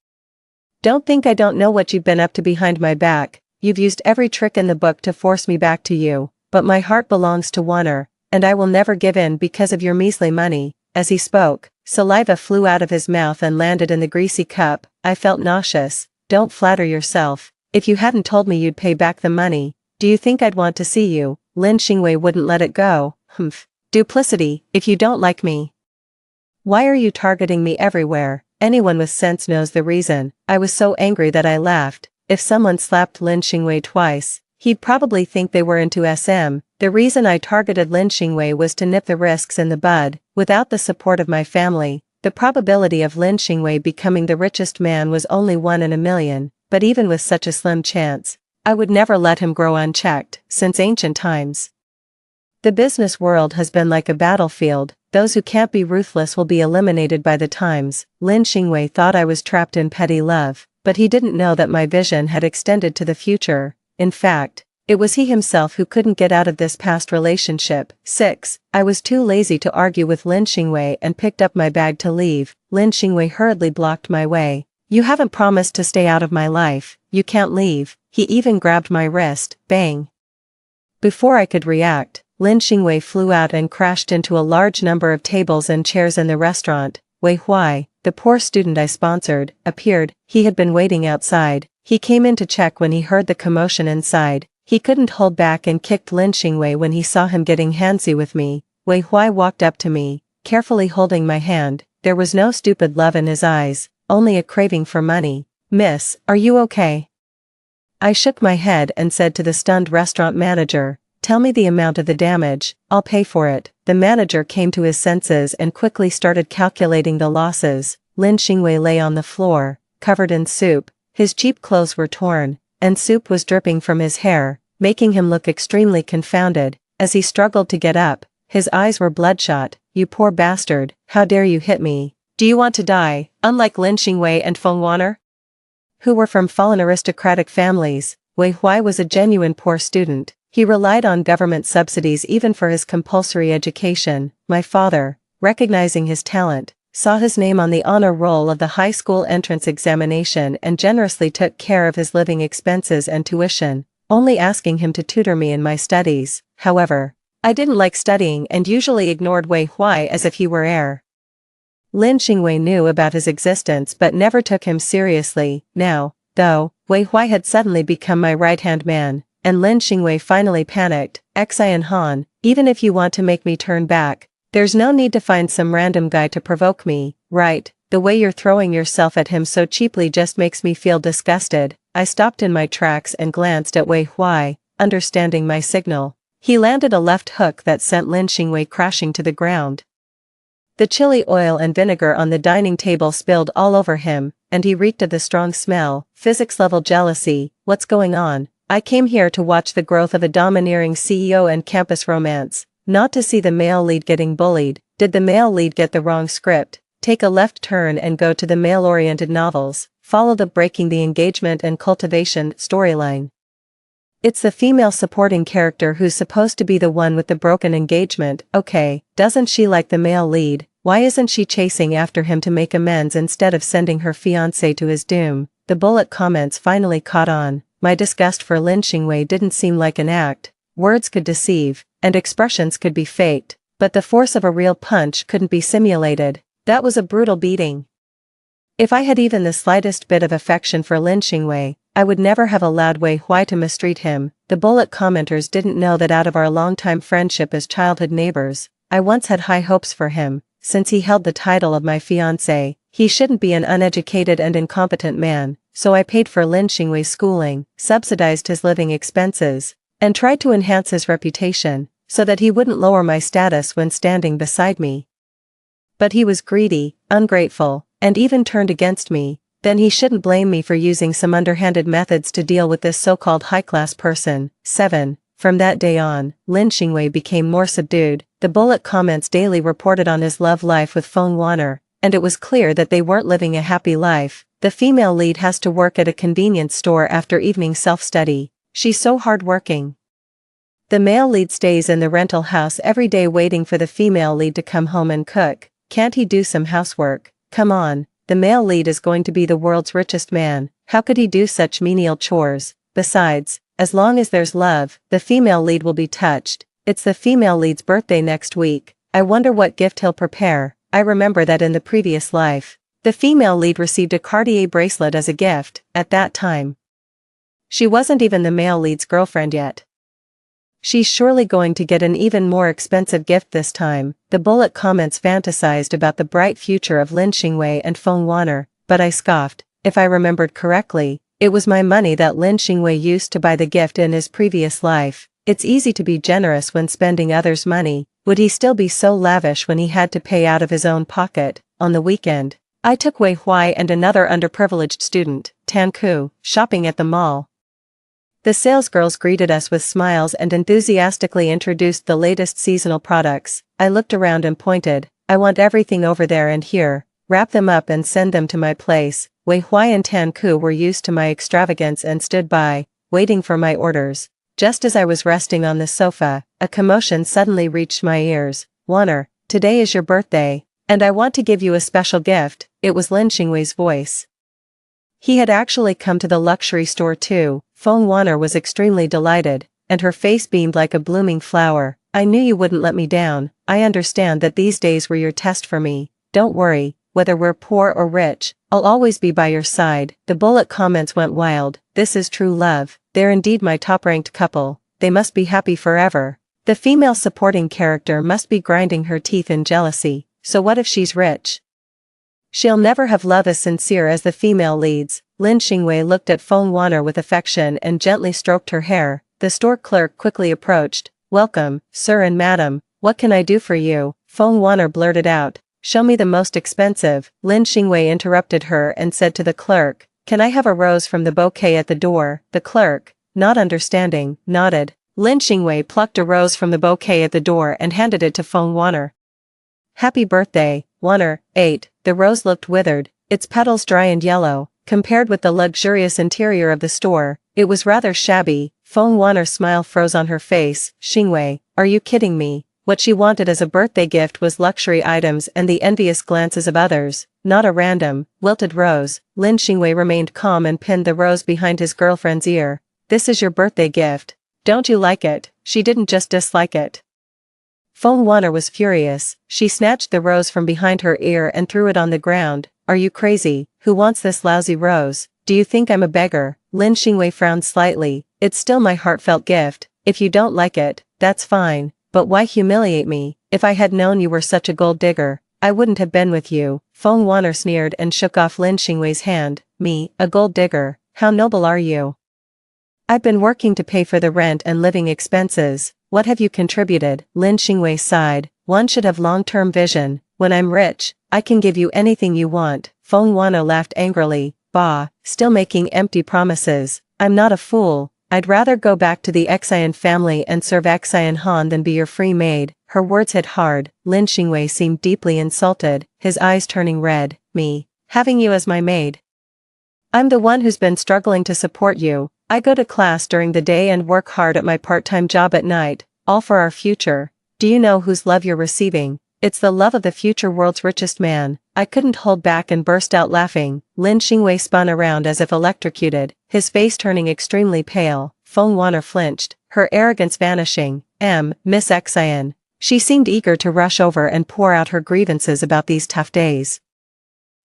"Don't think I don't know what you've been up to behind my back. You've used every trick in the book to force me back to you, but my heart belongs to Wanner, and I will never give in because of your measly money." As he spoke, saliva flew out of his mouth and landed in the greasy cup. I felt nauseous. "Don't flatter yourself. If you hadn't told me you'd pay back the money, do you think I'd want to see you?" Lin Xingwei wouldn't let it go. "Humph. Duplicity. If you don't like me, why are you targeting me everywhere?" Anyone with sense knows the reason. I was so angry that I laughed. If someone slapped Lin Xingwei twice, he'd probably think they were into SM. The reason I targeted Lin Xingwei was to nip the risks in the bud. Without the support of my family, the probability of Lin Xingwei becoming the richest man was only 1 in a million, but even with such a slim chance, I would never let him grow unchecked. Since ancient times, the business world has been like a battlefield. Those who can't be ruthless will be eliminated by the times. Lin Xingwei thought I was trapped in petty love, but he didn't know that my vision had extended to the future. In fact, It was he himself who couldn't get out of this past relationship. 6. I was too lazy to argue with Lin Xingwei and picked up my bag to leave. Lin Xingwei hurriedly blocked my way. You haven't promised to stay out of my life, you can't leave. He even grabbed my wrist, bang. Before I could react, Lin Xingwei flew out and crashed into a large number of tables and chairs in the restaurant. Wei Huai, the poor student I sponsored, appeared. He had been waiting outside. He came in to check when he heard the commotion inside. He couldn't hold back and kicked Lin Xingwei when he saw him getting handsy with me. Wei Huai walked up to me, carefully holding my hand. There was no stupid love in his eyes, only a craving for money. Miss, are you okay? I shook my head and said to the stunned restaurant manager, tell me the amount of the damage, I'll pay for it. The manager came to his senses and quickly started calculating the losses. Lin Xingwei lay on the floor, covered in soup. His cheap clothes were torn, and soup was dripping from his hair, making him look extremely confounded. As he struggled to get up, his eyes were bloodshot. You poor bastard, how dare you hit me? Do you want to die, unlike Lin Xingwei and Feng Wan'er, who were from fallen aristocratic families? Wei Huai was a genuine poor student. He relied on government subsidies even for his compulsory education. My father, recognizing his talent, saw his name on the honor roll of the high school entrance examination and generously took care of his living expenses and tuition, only asking him to tutor me in my studies. However, I didn't like studying and usually ignored Wei Huai as if he were air. Lin Xingwei knew about his existence but never took him seriously. Now, though, Wei Huai had suddenly become my right-hand man, and Lin Xingwei finally panicked. Xian Han, even if you want to make me turn back, there's no need to find some random guy to provoke me, right? The way you're throwing yourself at him so cheaply just makes me feel disgusted. I stopped in my tracks and glanced at Wei Huai, understanding my signal. He landed a left hook that sent Lin Xingwei crashing to the ground. The chili oil and vinegar on the dining table spilled all over him, and he reeked of the strong smell. Physics-level jealousy. What's going on? I came here to watch the growth of a domineering CEO and campus romance, not to see the male lead getting bullied. Did the male lead get the wrong script? Take a left turn and go to the male-oriented novels. Follow the breaking the engagement and cultivation storyline. It's the female supporting character who's supposed to be the one with the broken engagement. Okay, doesn't she like the male lead? Why isn't she chasing after him to make amends instead of sending her fiancé to his doom? The bullet comments finally caught on. My disgust for Lin Xingwei didn't seem like an act. Words could deceive, and expressions could be faked, but the force of a real punch couldn't be simulated. That was a brutal beating. If I had even the slightest bit of affection for Lin Xingwei, I would never have allowed Wei Huai to mistreat him. The bullet commenters didn't know that out of our long-time friendship as childhood neighbors, I once had high hopes for him. Since he held the title of my fiancé, he shouldn't be an uneducated and incompetent man, so I paid for Lin Xingwei's schooling, subsidized his living expenses, and tried to enhance his reputation, so that he wouldn't lower my status when standing beside me. But he was greedy, ungrateful, and even turned against me. Then he shouldn't blame me for using some underhanded methods to deal with this so-called high-class person. 7. From that day on, Lin Xingwei became more subdued. The bullet comments daily reported on his love life with Feng Wan'er, and it was clear that they weren't living a happy life. The female lead has to work at a convenience store after evening self-study. She's so hard-working. The male lead stays in the rental house every day waiting for the female lead to come home and cook. Can't he do some housework? Come on. The male lead is going to be the world's richest man. How could he do such menial chores? Besides, as long as there's love, the female lead will be touched. It's the female lead's birthday next week. I wonder what gift he'll prepare. I remember that in the previous life, the female lead received a Cartier bracelet as a gift. At that time, she wasn't even the male lead's girlfriend yet. She's surely going to get an even more expensive gift this time. The bullet comments fantasized about the bright future of Lin Xingwei and Feng Wan'er, but I scoffed. If I remembered correctly, it was my money that Lin Xingwei used to buy the gift in his previous life. It's easy to be generous when spending others' money. Would he still be so lavish when he had to pay out of his own pocket? On the weekend, I took Wei Huai and another underprivileged student, Tan Ku, shopping at the mall. The salesgirls greeted us with smiles and enthusiastically introduced the latest seasonal products. I looked around and pointed. I want everything over there and here. Wrap them up and send them to my place. Wei Huai and Tan Ku were used to my extravagance and stood by, waiting for my orders. Just as I was resting on the sofa, a commotion suddenly reached my ears. "Wanner, today is your birthday, and I want to give you a special gift." It was Lin Xingwei's voice. He had actually come to the luxury store too. Feng Wanner was extremely delighted, and her face beamed like a blooming flower. "I knew you wouldn't let me down. I understand that these days were your test for me. Don't worry, whether we're poor or rich, I'll always be by your side." The bullet comments went wild. "This is true love. They're indeed my top-ranked couple. They must be happy forever." The female supporting character must be grinding her teeth in jealousy. So what if she's rich? She'll never have love as sincere as the female leads. Lin Xingwei looked at Feng Wanner with affection and gently stroked her hair. The store clerk quickly approached. "Welcome, sir and madam. What can I do for you?" Feng Wanner blurted out. "Show me the most expensive." Lin Xingwei interrupted her and said to the clerk, "Can I have a rose from the bouquet at the door?" The clerk, not understanding, nodded. Lin Xingwei plucked a rose from the bouquet at the door and handed it to Feng Wanner. "Happy birthday, Wanner." 8. The rose looked withered, its petals dry and yellow. Compared with the luxurious interior of the store, it was rather shabby. Feng Wanner's smile froze on her face. "Xingwei, are you kidding me?" What she wanted as a birthday gift was luxury items and the envious glances of others, not a random, wilted rose. Lin Xingwei remained calm and pinned the rose behind his girlfriend's ear. "This is your birthday gift. Don't you like it?" She didn't just dislike it. Feng Wanner was furious. She snatched the rose from behind her ear and threw it on the ground. "Are you crazy? Who wants this lousy rose? Do you think I'm a beggar?" Lin Xingwei frowned slightly. "It's still my heartfelt gift. If you don't like it, that's fine. But why humiliate me? If I had known you were such a gold digger, I wouldn't have been with you." Feng Wanner sneered and shook off Lin Xingwei's hand. "Me, a gold digger? How noble are you? I've been working to pay for the rent and living expenses. What have you contributed?" Lin Xingwei sighed. "One should have long-term vision. When I'm rich, I can give you anything you want." Feng Wanner laughed angrily. "Bah, still making empty promises. I'm not a fool. I'd rather go back to the Xian family and serve Xian Han than be your free maid." Her words hit hard. Lin Xingwei seemed deeply insulted, his eyes turning red. "Me? Having you as my maid? I'm the one who's been struggling to support you. I go to class during the day and work hard at my part-time job at night, all for our future. Do you know whose love you're receiving? It's the love of the future world's richest man." I couldn't hold back and burst out laughing. Lin Xingwei spun around as if electrocuted, his face turning extremely pale. Feng Wanner flinched, her arrogance vanishing. Miss Xian." She seemed eager to rush over and pour out her grievances about these tough days.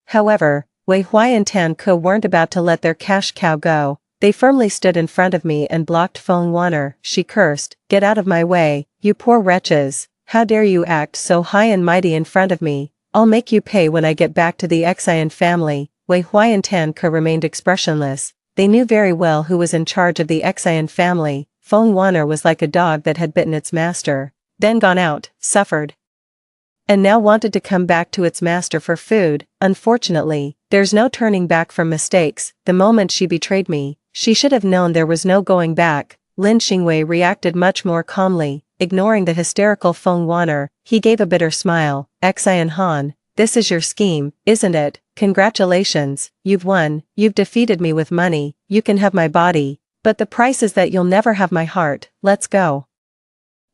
However, Wei Huai and Tan Ke weren't about to let their cash cow go. They firmly stood in front of me and blocked Feng Wanner. She cursed. "Get out of my way, you poor wretches. How dare you act so high and mighty in front of me? I'll make you pay when I get back to the Xian family." Wei Huai and Tan Ke remained expressionless. They knew very well who was in charge of the Xian family. Feng Wanner was like a dog that had bitten its master, then gone out, suffered, and now wanted to come back to its master for food. Unfortunately, there's no turning back from mistakes. The moment she betrayed me, she should have known there was no going back. Lin Xingwei reacted much more calmly, ignoring the hysterical Feng Wanner. He gave a bitter smile. "Xian Han, this is your scheme, isn't it? Congratulations, you've won. You've defeated me with money. You can have my body, but the price is that you'll never have my heart. Let's go.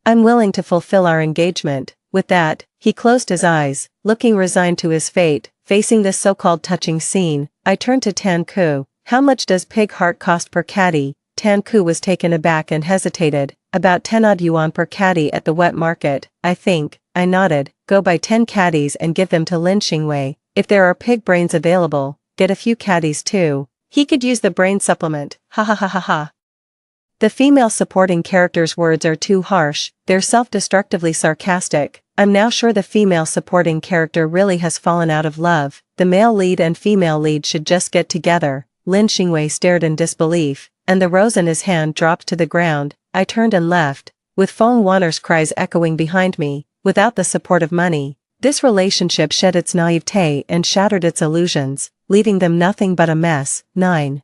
I'm willing to fulfill our engagement." With that, he closed his eyes, looking resigned to his fate. Facing this so-called touching scene, I turned to Tan Ke. "How much does pig heart cost per caddy?" Tan Ke was taken aback and hesitated. "About 10 odd yuan per caddy at the wet market, I think." I nodded. "Go buy 10 caddies and give them to Lin Xingwei. If there are pig brains available, get a few caddies too. He could use the brain supplement. Ha ha ha ha ha." The female supporting character's words are too harsh, they're self-destructively sarcastic. I'm now sure the female supporting character really has fallen out of love. The male lead and female lead should just get together. Lin Xingwei stared in disbelief, and the rose in his hand dropped to the ground. I turned and left, with Feng Wanner's cries echoing behind me. Without the support of money, this relationship shed its naivete and shattered its illusions, leaving them nothing but a mess. 9.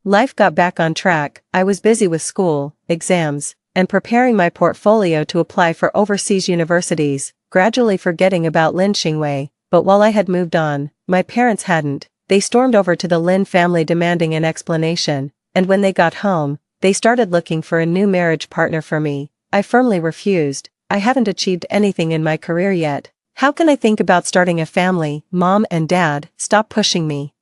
Life got back on track. I was busy with school, exams, and preparing my portfolio to apply for overseas universities, gradually forgetting about Lin Xingwei. But while I had moved on, my parents hadn't. They stormed over to the Lin family demanding an explanation, and when they got home, they started looking for a new marriage partner for me. I firmly refused. I haven't achieved anything in my career yet. How can I think about starting a family? Mom and Dad, stop pushing me.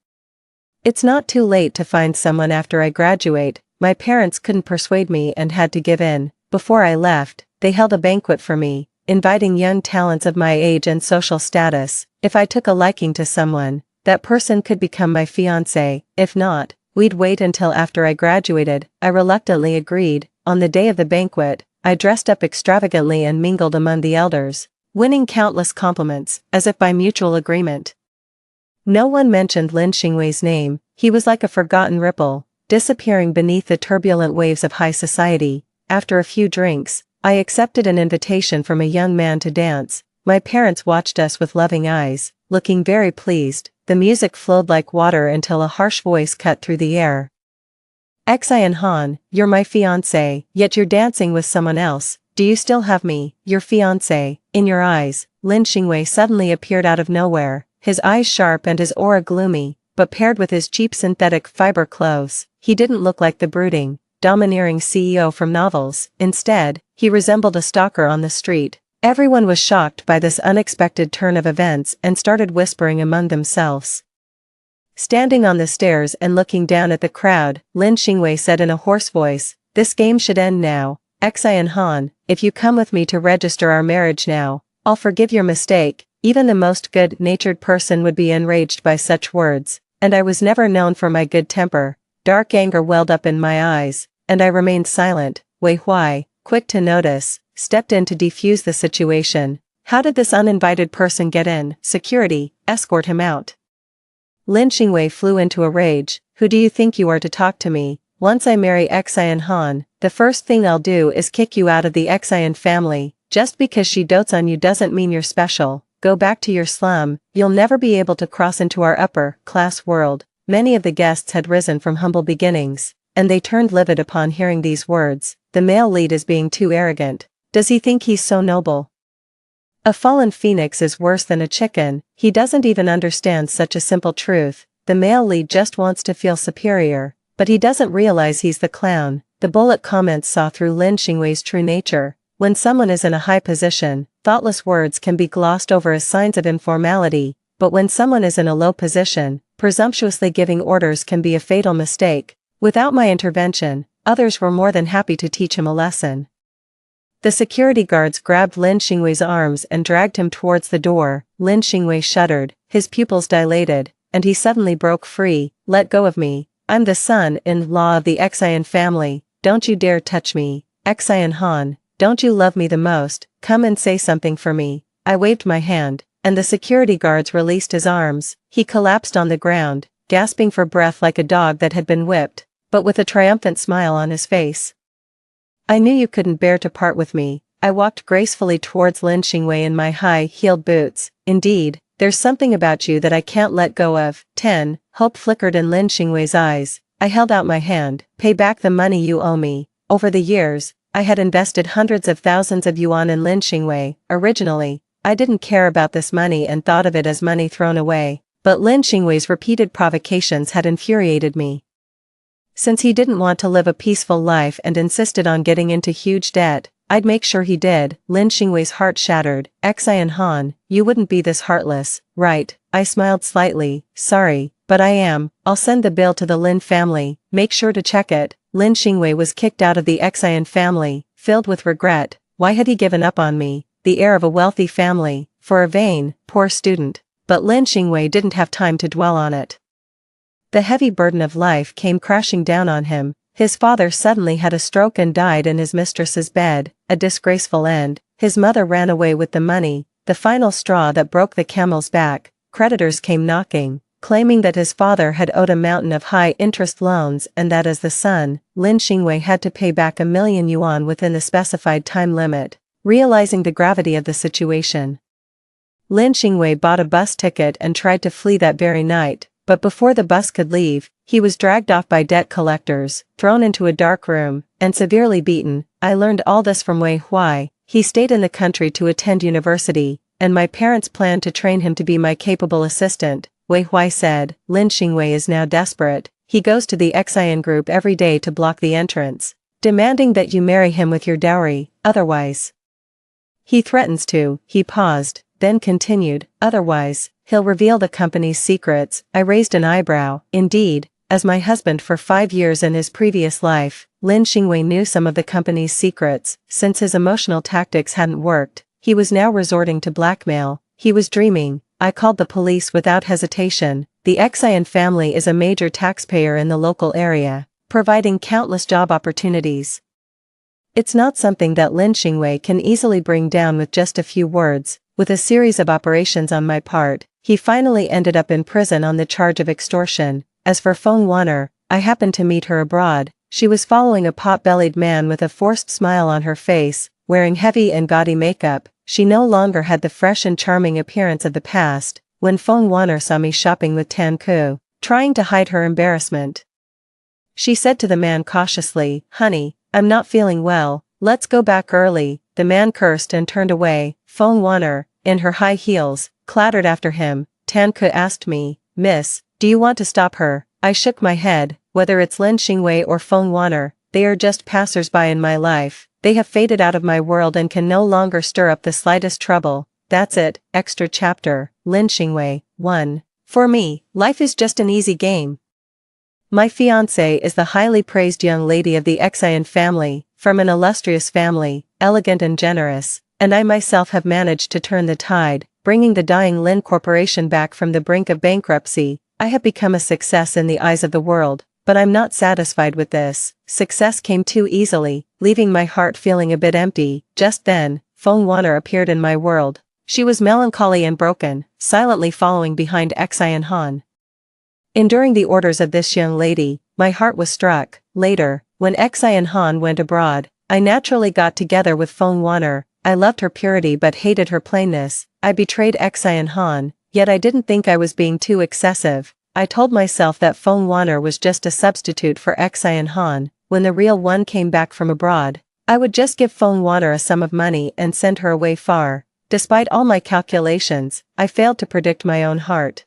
It's not too late to find someone after I graduate. My parents couldn't persuade me and had to give in. Before I left, they held a banquet for me, inviting young talents of my age and social status. If I took a liking to someone, that person could become my fiancé. If not, we'd wait until after I graduated. I reluctantly agreed. On the day of the banquet, I dressed up extravagantly and mingled among the elders, winning countless compliments, as if by mutual agreement. No one mentioned Lin Xingwei's name. He was like a forgotten ripple, disappearing beneath the turbulent waves of high society. After a few drinks, I accepted an invitation from a young man to dance. My parents watched us with loving eyes, looking very pleased. The music flowed like water until a harsh voice cut through the air. Xian Han, you're my fiancé, yet you're dancing with someone else. Do you still have me, your fiancé, in your eyes? Lin Xingwei suddenly appeared out of nowhere, his eyes sharp and his aura gloomy, but paired with his cheap synthetic fiber clothes, he didn't look like the brooding, domineering CEO from novels. Instead, he resembled a stalker on the street. Everyone was shocked by this unexpected turn of events and started whispering among themselves. Standing on the stairs and looking down at the crowd, Lin Xingwei said in a hoarse voice, "This game should end now. Xian Han, if you come with me to register our marriage now, I'll forgive your mistake." Even the most good-natured person would be enraged by such words, and I was never known for my good temper. Dark anger welled up in my eyes, and I remained silent. Wei Huai, quick to notice, stepped in to defuse the situation. How did this uninvited person get in? Security, escort him out. Lin Xingwei flew into a rage. Who do you think you are to talk to me? Once I marry Xian Han, the first thing I'll do is kick you out of the Xian family. Just because she dotes on you doesn't mean you're special. Go back to your slum. You'll never be able to cross into our upper-class world. Many of the guests had risen from humble beginnings, and they turned livid upon hearing these words. The male lead is being too arrogant. Does he think he's so noble? A fallen phoenix is worse than a chicken. He doesn't even understand such a simple truth. The male lead just wants to feel superior, but he doesn't realize he's the clown. The bullet comments saw through Lin Xingwei's true nature. When someone is in a high position, thoughtless words can be glossed over as signs of informality, but when someone is in a low position, presumptuously giving orders can be a fatal mistake. Without my intervention, others were more than happy to teach him a lesson. The security guards grabbed Lin Xingwei's arms and dragged him towards the door. Lin Xingwei shuddered, his pupils dilated, and he suddenly broke free. Let go of me. I'm the son-in-law of the Xian family. Don't you dare touch me. Xian Han, don't you love me the most? Come and say something for me. I waved my hand, and the security guards released his arms. He collapsed on the ground, gasping for breath like a dog that had been whipped, but with a triumphant smile on his face. I knew you couldn't bear to part with me. I walked gracefully towards Lin Xingwei in my high-heeled boots. Indeed, there's something about you that I can't let go of. 10. Hope flickered in Lin Xingwei's eyes. I held out my hand. Pay back the money you owe me. Over the years, I had invested hundreds of thousands of yuan in Lin Xingwei. Originally, I didn't care about this money and thought of it as money thrown away, but Lin Xingwei's repeated provocations had infuriated me. Since he didn't want to live a peaceful life and insisted on getting into huge debt, I'd make sure he did. Lin Xingwei's heart shattered. Xian Han, you wouldn't be this heartless, right? I smiled slightly. Sorry, but I am. I'll send the bill to the Lin family. Make sure to check it. Lin Xingwei was kicked out of the Xian family, filled with regret. Why had he given up on me, the heir of a wealthy family, for a vain, poor student? But Lin Xingwei didn't have time to dwell on it. The heavy burden of life came crashing down on him. His father suddenly had a stroke and died in his mistress's bed, a disgraceful end. His mother ran away with the money, the final straw that broke the camel's back. Creditors came knocking, claiming that his father had owed a mountain of high-interest loans and that as the son, Lin Xingwei had to pay back 1,000,000 yuan within the specified time limit. Realizing the gravity of the situation, Lin Xingwei bought a bus ticket and tried to flee that very night. But before the bus could leave, he was dragged off by debt collectors, thrown into a dark room, and severely beaten. I learned all this from Wei Huai. He stayed in the country to attend university, and my parents planned to train him to be my capable assistant. Wei Huai said, Lin Xingwei is now desperate. he goes to the Xian group every day to block the entrance, demanding that you marry him with your dowry, otherwise. He threatens to, he paused, then continued, otherwise, he'll reveal the company's secrets. I raised an eyebrow. Indeed, as my husband for 5 years in his previous life, Lin Xingwei knew some of the company's secrets. Since his emotional tactics hadn't worked, he was now resorting to blackmail. He was dreaming. I called the police without hesitation. The Xian family is a major taxpayer in the local area, providing countless job opportunities. It's not something that Lin Xingwei can easily bring down with just a few words. With a series of operations on my part, he finally ended up in prison on the charge of extortion. As for Feng Wanner, I happened to meet her abroad. She was following a pot-bellied man with a forced smile on her face, wearing heavy and gaudy makeup. She no longer had the fresh and charming appearance of the past. When Feng Wanner saw me shopping with Tan Ku, trying to hide her embarrassment, she said to the man cautiously, "Honey, I'm not feeling well, let's go back early." The man cursed and turned away. Feng Wanner, in her high heels, clattered after him. Tan Ku asked me, "Miss, do you want to stop her?" I shook my head. Whether it's Lin Xingwei or Feng Wanner, they are just passers-by in my life. They have faded out of my world and can no longer stir up the slightest trouble. That's it. Extra chapter. Lin Xingwei. 1. For me, life is just an easy game. My fiancée is the highly praised young lady of the Xian family, from an illustrious family, elegant and generous, and I myself have managed to turn the tide, bringing the dying Lin Corporation back from the brink of bankruptcy. I have become a success in the eyes of the world, but I'm not satisfied with this. Success came too easily, leaving my heart feeling a bit empty. Just then, Feng Wanner appeared in my world. She was melancholy and broken, silently following behind Xian Han. Enduring the orders of this young lady, my heart was struck. Later, when Xian Han went abroad, I naturally got together with Feng Wanner. I loved her purity but hated her plainness. I betrayed Xian Han, yet I didn't think I was being too excessive. I told myself that Feng Wanner was just a substitute for Xian Han. When the real one came back from abroad, I would just give Feng Wanner a sum of money and send her away far. Despite all my calculations, I failed to predict my own heart.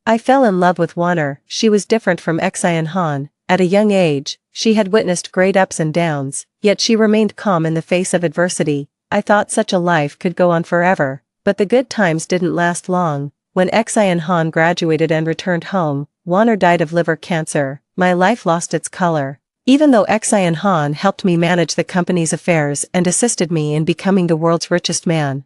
I fell in love with Wanner. She was different from Xian Han. At a young age, she had witnessed great ups and downs, yet she remained calm in the face of adversity. I thought such a life could go on forever, but the good times didn't last long. When Xian Han graduated and returned home, Wanner died of liver cancer. My life lost its color. Even though Xian Han helped me manage the company's affairs and assisted me in becoming the world's richest man,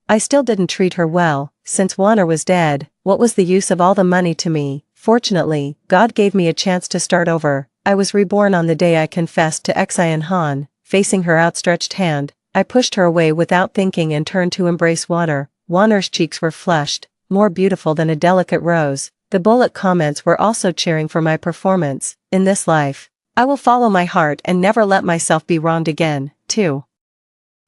I still didn't treat her well. Since Wanner was dead, what was the use of all the money to me? Fortunately, God gave me a chance to start over. I was reborn on the day I confessed to Xian Han. Facing her outstretched hand, I pushed her away without thinking and turned to embrace Wanner. Wanner's cheeks were flushed, more beautiful than a delicate rose. The bullet comments were also cheering for my performance. In this life, I will follow my heart and never let myself be wronged again. 2.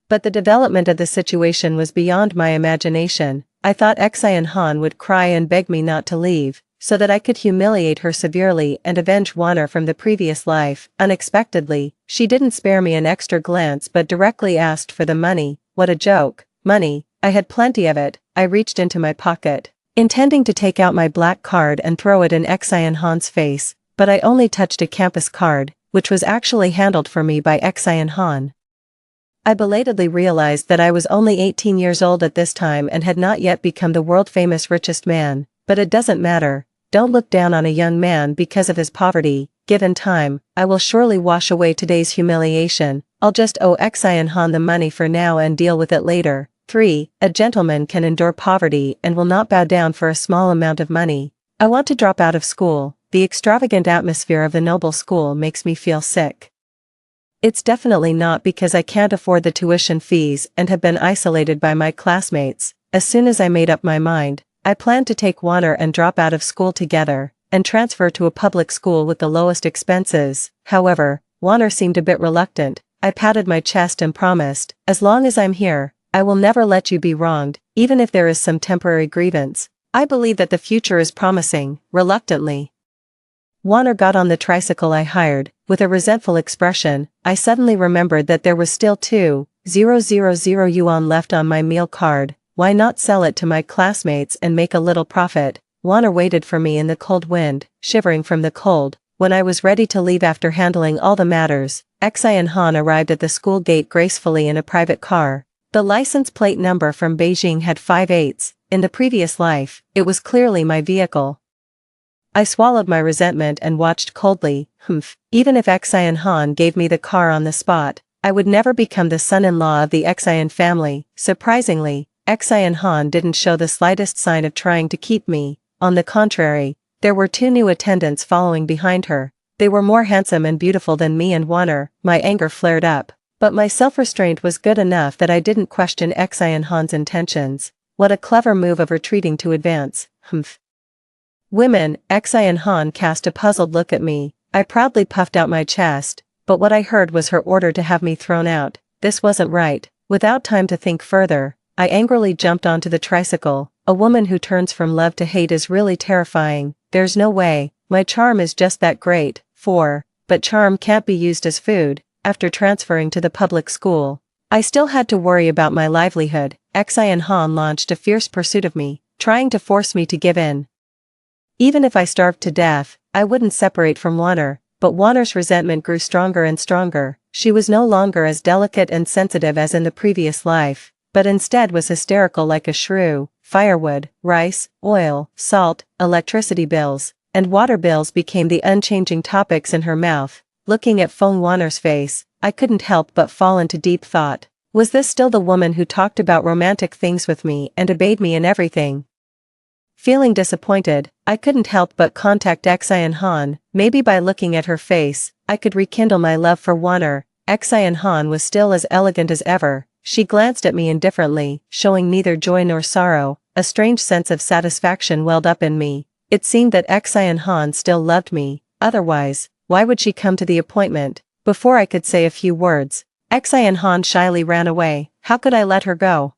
But the development of the situation was beyond my imagination. I thought Xian Han would cry and beg me not to leave, so that I could humiliate her severely and avenge Wanner from the previous life. Unexpectedly, she didn't spare me an extra glance but directly asked for the money. What a joke. Money. I had plenty of it. I reached into my pocket, intending to take out my black card and throw it in Xian Han's face, but I only touched a campus card, which was actually handled for me by Xian Han. I belatedly realized that I was only 18 years old at this time and had not yet become the world-famous richest man, but it doesn't matter. Don't look down on a young man because of his poverty. Given time, I will surely wash away today's humiliation. I'll just owe Xian Han the money for now and deal with it later. 3. A gentleman can endure poverty and will not bow down for a small amount of money. I want to drop out of school. The extravagant atmosphere of the noble school makes me feel sick. It's definitely not because I can't afford the tuition fees and have been isolated by my classmates. As soon as I made up my mind, I planned to take Wanner and drop out of school together, and transfer to a public school with the lowest expenses. However, Wanner seemed a bit reluctant. I patted my chest and promised, as long as I'm here, I will never let you be wronged, even if there is some temporary grievance. I believe that the future is promising. Reluctantly, Wanner got on the tricycle I hired. With a resentful expression, I suddenly remembered that there was still 2,000 yuan left on my meal card. Why not sell it to my classmates and make a little profit? Juana waited for me in the cold wind, shivering from the cold. When I was ready to leave after handling all the matters, Xi and Han arrived at the school gate gracefully in a private car. The license plate number from Beijing had 5/8. In the previous life, it was clearly my vehicle. I swallowed my resentment and watched coldly. Even if Xi and Han gave me the car on the spot, I would never become the son-in-law of the Xian family. Surprisingly, Xi and Han didn't show the slightest sign of trying to keep me. On the contrary, there were 2 new attendants following behind her. They were more handsome and beautiful than me and Juana. My anger flared up. But my self-restraint was good enough that I didn't question Xi and Han's intentions. What a clever move of retreating to advance. Women, Xi and Han cast a puzzled look at me. I proudly puffed out my chest, but what I heard was her order to have me thrown out. This wasn't right. Without time to think further, I angrily jumped onto the tricycle. A woman who turns from love to hate is really terrifying. There's no way. My charm is just that great. But charm can't be used as food. After transferring to the public school, I still had to worry about my livelihood. Xi and Han launched a fierce pursuit of me, trying to force me to give in. Even if I starved to death, I wouldn't separate from Juana. But Juana's resentment grew stronger and stronger. She was no longer as delicate and sensitive as in the previous life, but instead was hysterical like a shrew. Firewood, rice, oil, salt, electricity bills, and water bills became the unchanging topics in her mouth. Looking at Feng Juana's face, I couldn't help but fall into deep thought. Was this still the woman who talked about romantic things with me and obeyed me in everything? Feeling disappointed, I couldn't help but contact Xi and Han. Maybe by looking at her face, I could rekindle my love for Juana. Xi and Han was still as elegant as ever. She glanced at me indifferently, showing neither joy nor sorrow. A strange sense of satisfaction welled up in me. It seemed that Xi and Han still loved me. Otherwise, why would she come to the appointment? Before I could say a few words, Xi and Han shyly ran away. How could I let her go?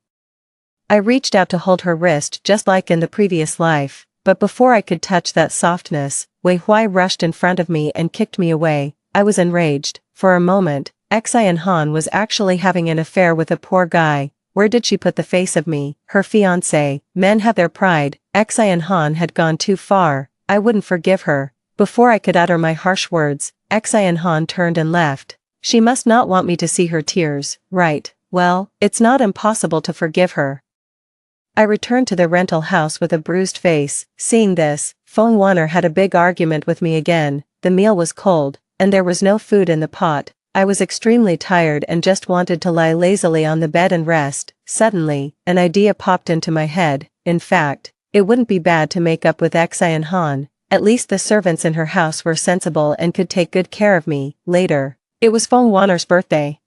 I reached out to hold her wrist just like in the previous life, but before I could touch that softness, Wei Hui rushed in front of me and kicked me away. I was enraged. For a moment, Xi and Han was actually having an affair with a poor guy. Where did she put the face of me, her fiancé? Men have their pride. Xi and Han had gone too far. I wouldn't forgive her. Before I could utter my harsh words, Xi and Han turned and left. She must not want me to see her tears, right? Well, it's not impossible to forgive her. I returned to the rental house with a bruised face. Seeing this, Feng Juana had a big argument with me again. The meal was cold, and there was no food in the pot. I was extremely tired and just wanted to lie lazily on the bed and rest. Suddenly, an idea popped into my head. In fact, it wouldn't be bad to make up with Xi and Han. At least the servants in her house were sensible and could take good care of me. Later, it was Feng Juana's birthday.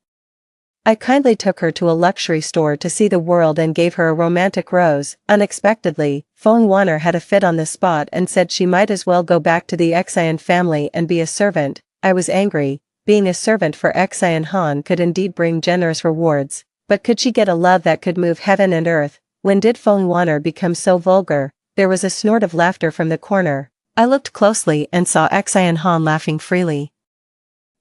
I kindly took her to a luxury store to see the world and gave her a romantic rose. Unexpectedly, Feng Juana had a fit on the spot and said she might as well go back to the Xian family and be a servant. I was angry. Being a servant for Xi and Han could indeed bring generous rewards, but could she get a love that could move heaven and earth? When did Feng Juana become so vulgar? There was a snort of laughter from the corner. I looked closely and saw Xi and Han laughing freely.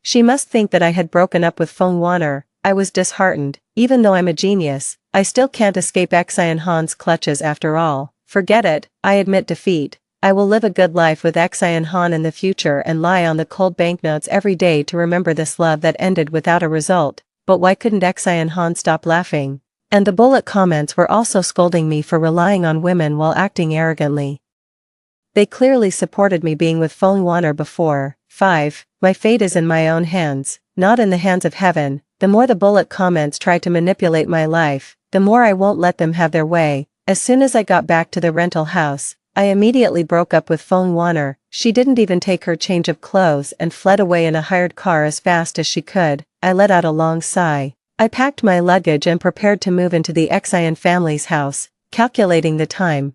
She must think that I had broken up with Feng Juana. I was disheartened. Even though I'm a genius, I still can't escape Xi and Han's clutches after all. Forget it, I admit defeat. I will live a good life with Xi and Han in the future and lie on the cold banknotes every day to remember this love that ended without a result. But why couldn't Xi and Han stop laughing? And the bullet comments were also scolding me for relying on women while acting arrogantly. They clearly supported me being with Feng Juana before. 5. My fate is in my own hands, not in the hands of heaven. The more the bullet comments try to manipulate my life, the more I won't let them have their way. As soon as I got back to the rental house, I immediately broke up with Feng Juana. She didn't even take her change of clothes and fled away in a hired car as fast as she could. I let out a long sigh. I packed my luggage and prepared to move into the Xian family's house, calculating the time.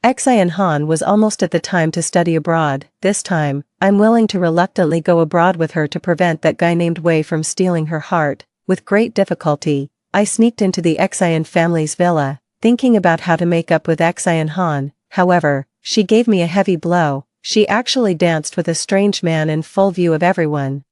Xi and Han was almost at the time to study abroad. This time, I'm willing to reluctantly go abroad with her to prevent that guy named Wei from stealing her heart. With great difficulty, I sneaked into the Xian family's villa, thinking about how to make up with Xi and Han. However, she gave me a heavy blow. She actually danced with a strange man in full view of everyone.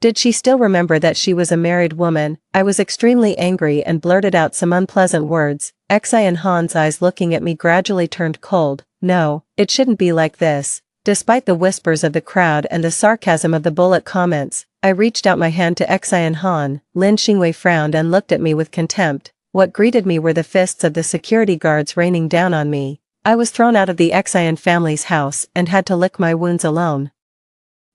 Did she still remember that she was a married woman? I was extremely angry and blurted out some unpleasant words. Xi and Han's eyes looking at me gradually turned cold. No, it shouldn't be like this. Despite the whispers of the crowd and the sarcasm of the bullet comments, I reached out my hand to Xian Han. Lin Xingwei frowned and looked at me with contempt. What greeted me were the fists of the security guards raining down on me. I was thrown out of the Xian family's house and had to lick my wounds alone.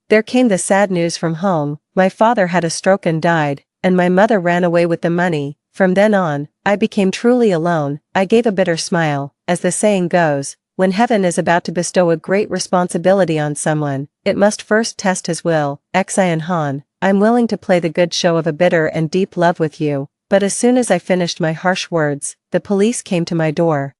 There came the sad news from home. My father had a stroke and died, and my mother ran away with the money. From then on, I became truly alone. I gave a bitter smile. As the saying goes, when heaven is about to bestow a great responsibility on someone, it must first test his will. Xian Han, I'm willing to play the good show of a bitter and deep love with you, but as soon as I finished my harsh words, the police came to my door.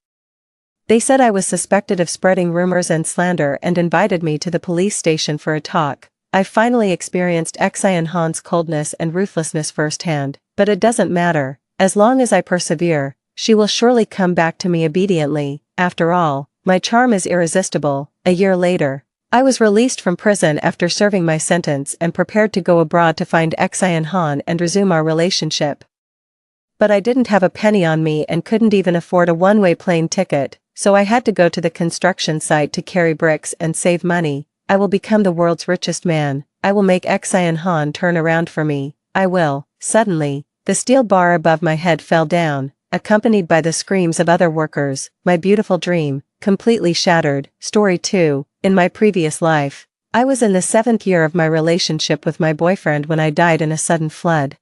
They said I was suspected of spreading rumors and slander and invited me to the police station for a talk. I finally experienced Xian Han's coldness and ruthlessness firsthand, but it doesn't matter. As long as I persevere, she will surely come back to me obediently. After all, my charm is irresistible. A year later, I was released from prison after serving my sentence and prepared to go abroad to find Xian Han and resume our relationship. But I didn't have a penny on me and couldn't even afford a one-way plane ticket, so I had to go to the construction site to carry bricks and save money. I will become the world's richest man. I will make Xian Han turn around for me. I will. Suddenly, the steel bar above my head fell down, accompanied by the screams of other workers. My beautiful dream, completely shattered. Story 2. In my previous life, I was in the 7th year of my relationship with my boyfriend when I died in a sudden flood.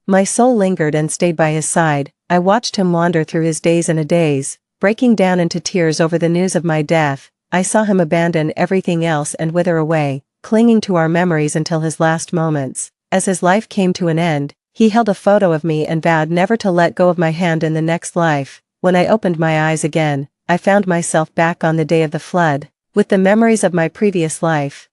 My soul lingered and stayed by his side. I watched him wander through his days and a days, breaking down into tears over the news of my death. I saw him abandon everything else and wither away, clinging to our memories until his last moments. As his life came to an end, he held a photo of me and vowed never to let go of my hand in the next life. When I opened my eyes again, I found myself back on the day of the flood, with the memories of my previous life.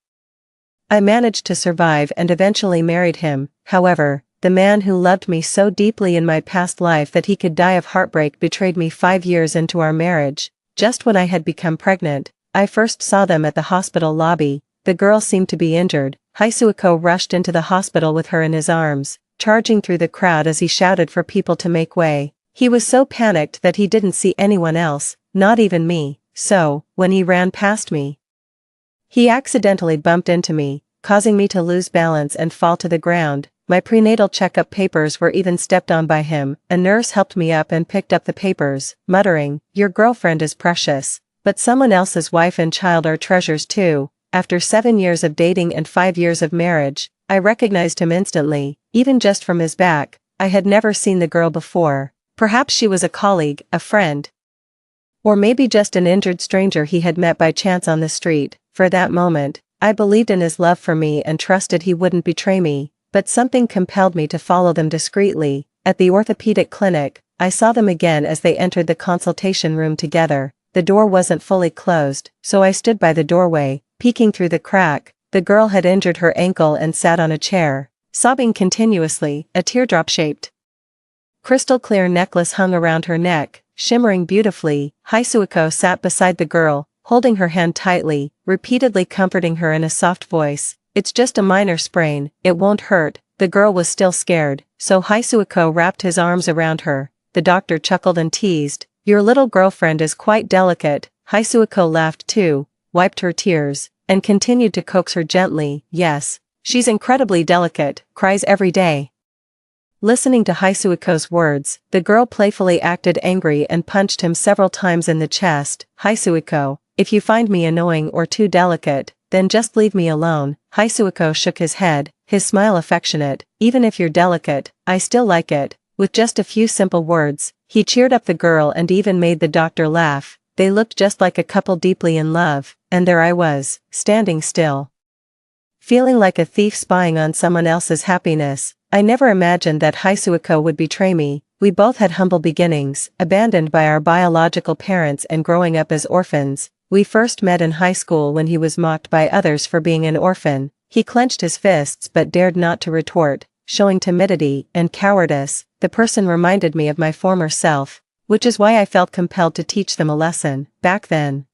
I managed to survive and eventually married him. However, the man who loved me so deeply in my past life that he could die of heartbreak betrayed me 5 years into our marriage. Just when I had become pregnant, I first saw them at the hospital lobby. The girl seemed to be injured. Haisuko rushed into the hospital with her in his arms, charging through the crowd as he shouted for people to make way. He was so panicked that he didn't see anyone else, not even me, so, when he ran past me, he accidentally bumped into me, causing me to lose balance and fall to the ground. My prenatal checkup papers were even stepped on by him. A nurse helped me up and picked up the papers, muttering, "Your girlfriend is precious, but someone else's wife and child are treasures too." After 7 years of dating and 5 years of marriage, I recognized him instantly, even just from his back. I had never seen the girl before. Perhaps she was a colleague, a friend, or maybe just an injured stranger he had met by chance on the street. For that moment, I believed in his love for me and trusted he wouldn't betray me, but something compelled me to follow them discreetly. At the orthopedic clinic, I saw them again as they entered the consultation room together. The door wasn't fully closed, so I stood by the doorway, peeking through the crack. The girl had injured her ankle and sat on a chair, sobbing continuously. A teardrop-shaped, crystal-clear necklace hung around her neck, shimmering beautifully. Haisuko sat beside the girl, holding her hand tightly, repeatedly comforting her in a soft voice. "It's just a minor sprain, it won't hurt." The girl was still scared, so Haisuko wrapped his arms around her. The doctor chuckled and teased, "Your little girlfriend is quite delicate." Haisuko laughed too, wiped her tears, and continued to coax her gently. "Yes, she's incredibly delicate, cries every day." Listening to Haisuko's words, the girl playfully acted angry and punched him several times in the chest. "Haisuko, if you find me annoying or too delicate, then just leave me alone." Haisuko shook his head, his smile affectionate. "Even if you're delicate, I still like it." With just a few simple words, he cheered up the girl and even made the doctor laugh. They looked just like a couple deeply in love, and there I was, standing still, feeling like a thief spying on someone else's happiness. I never imagined that Haisuko would betray me. We both had humble beginnings, abandoned by our biological parents and growing up as orphans. We first met in high school when he was mocked by others for being an orphan. He clenched his fists but dared not to retort, showing timidity and cowardice. The person reminded me of my former self, which is why I felt compelled to teach them a lesson. Back then,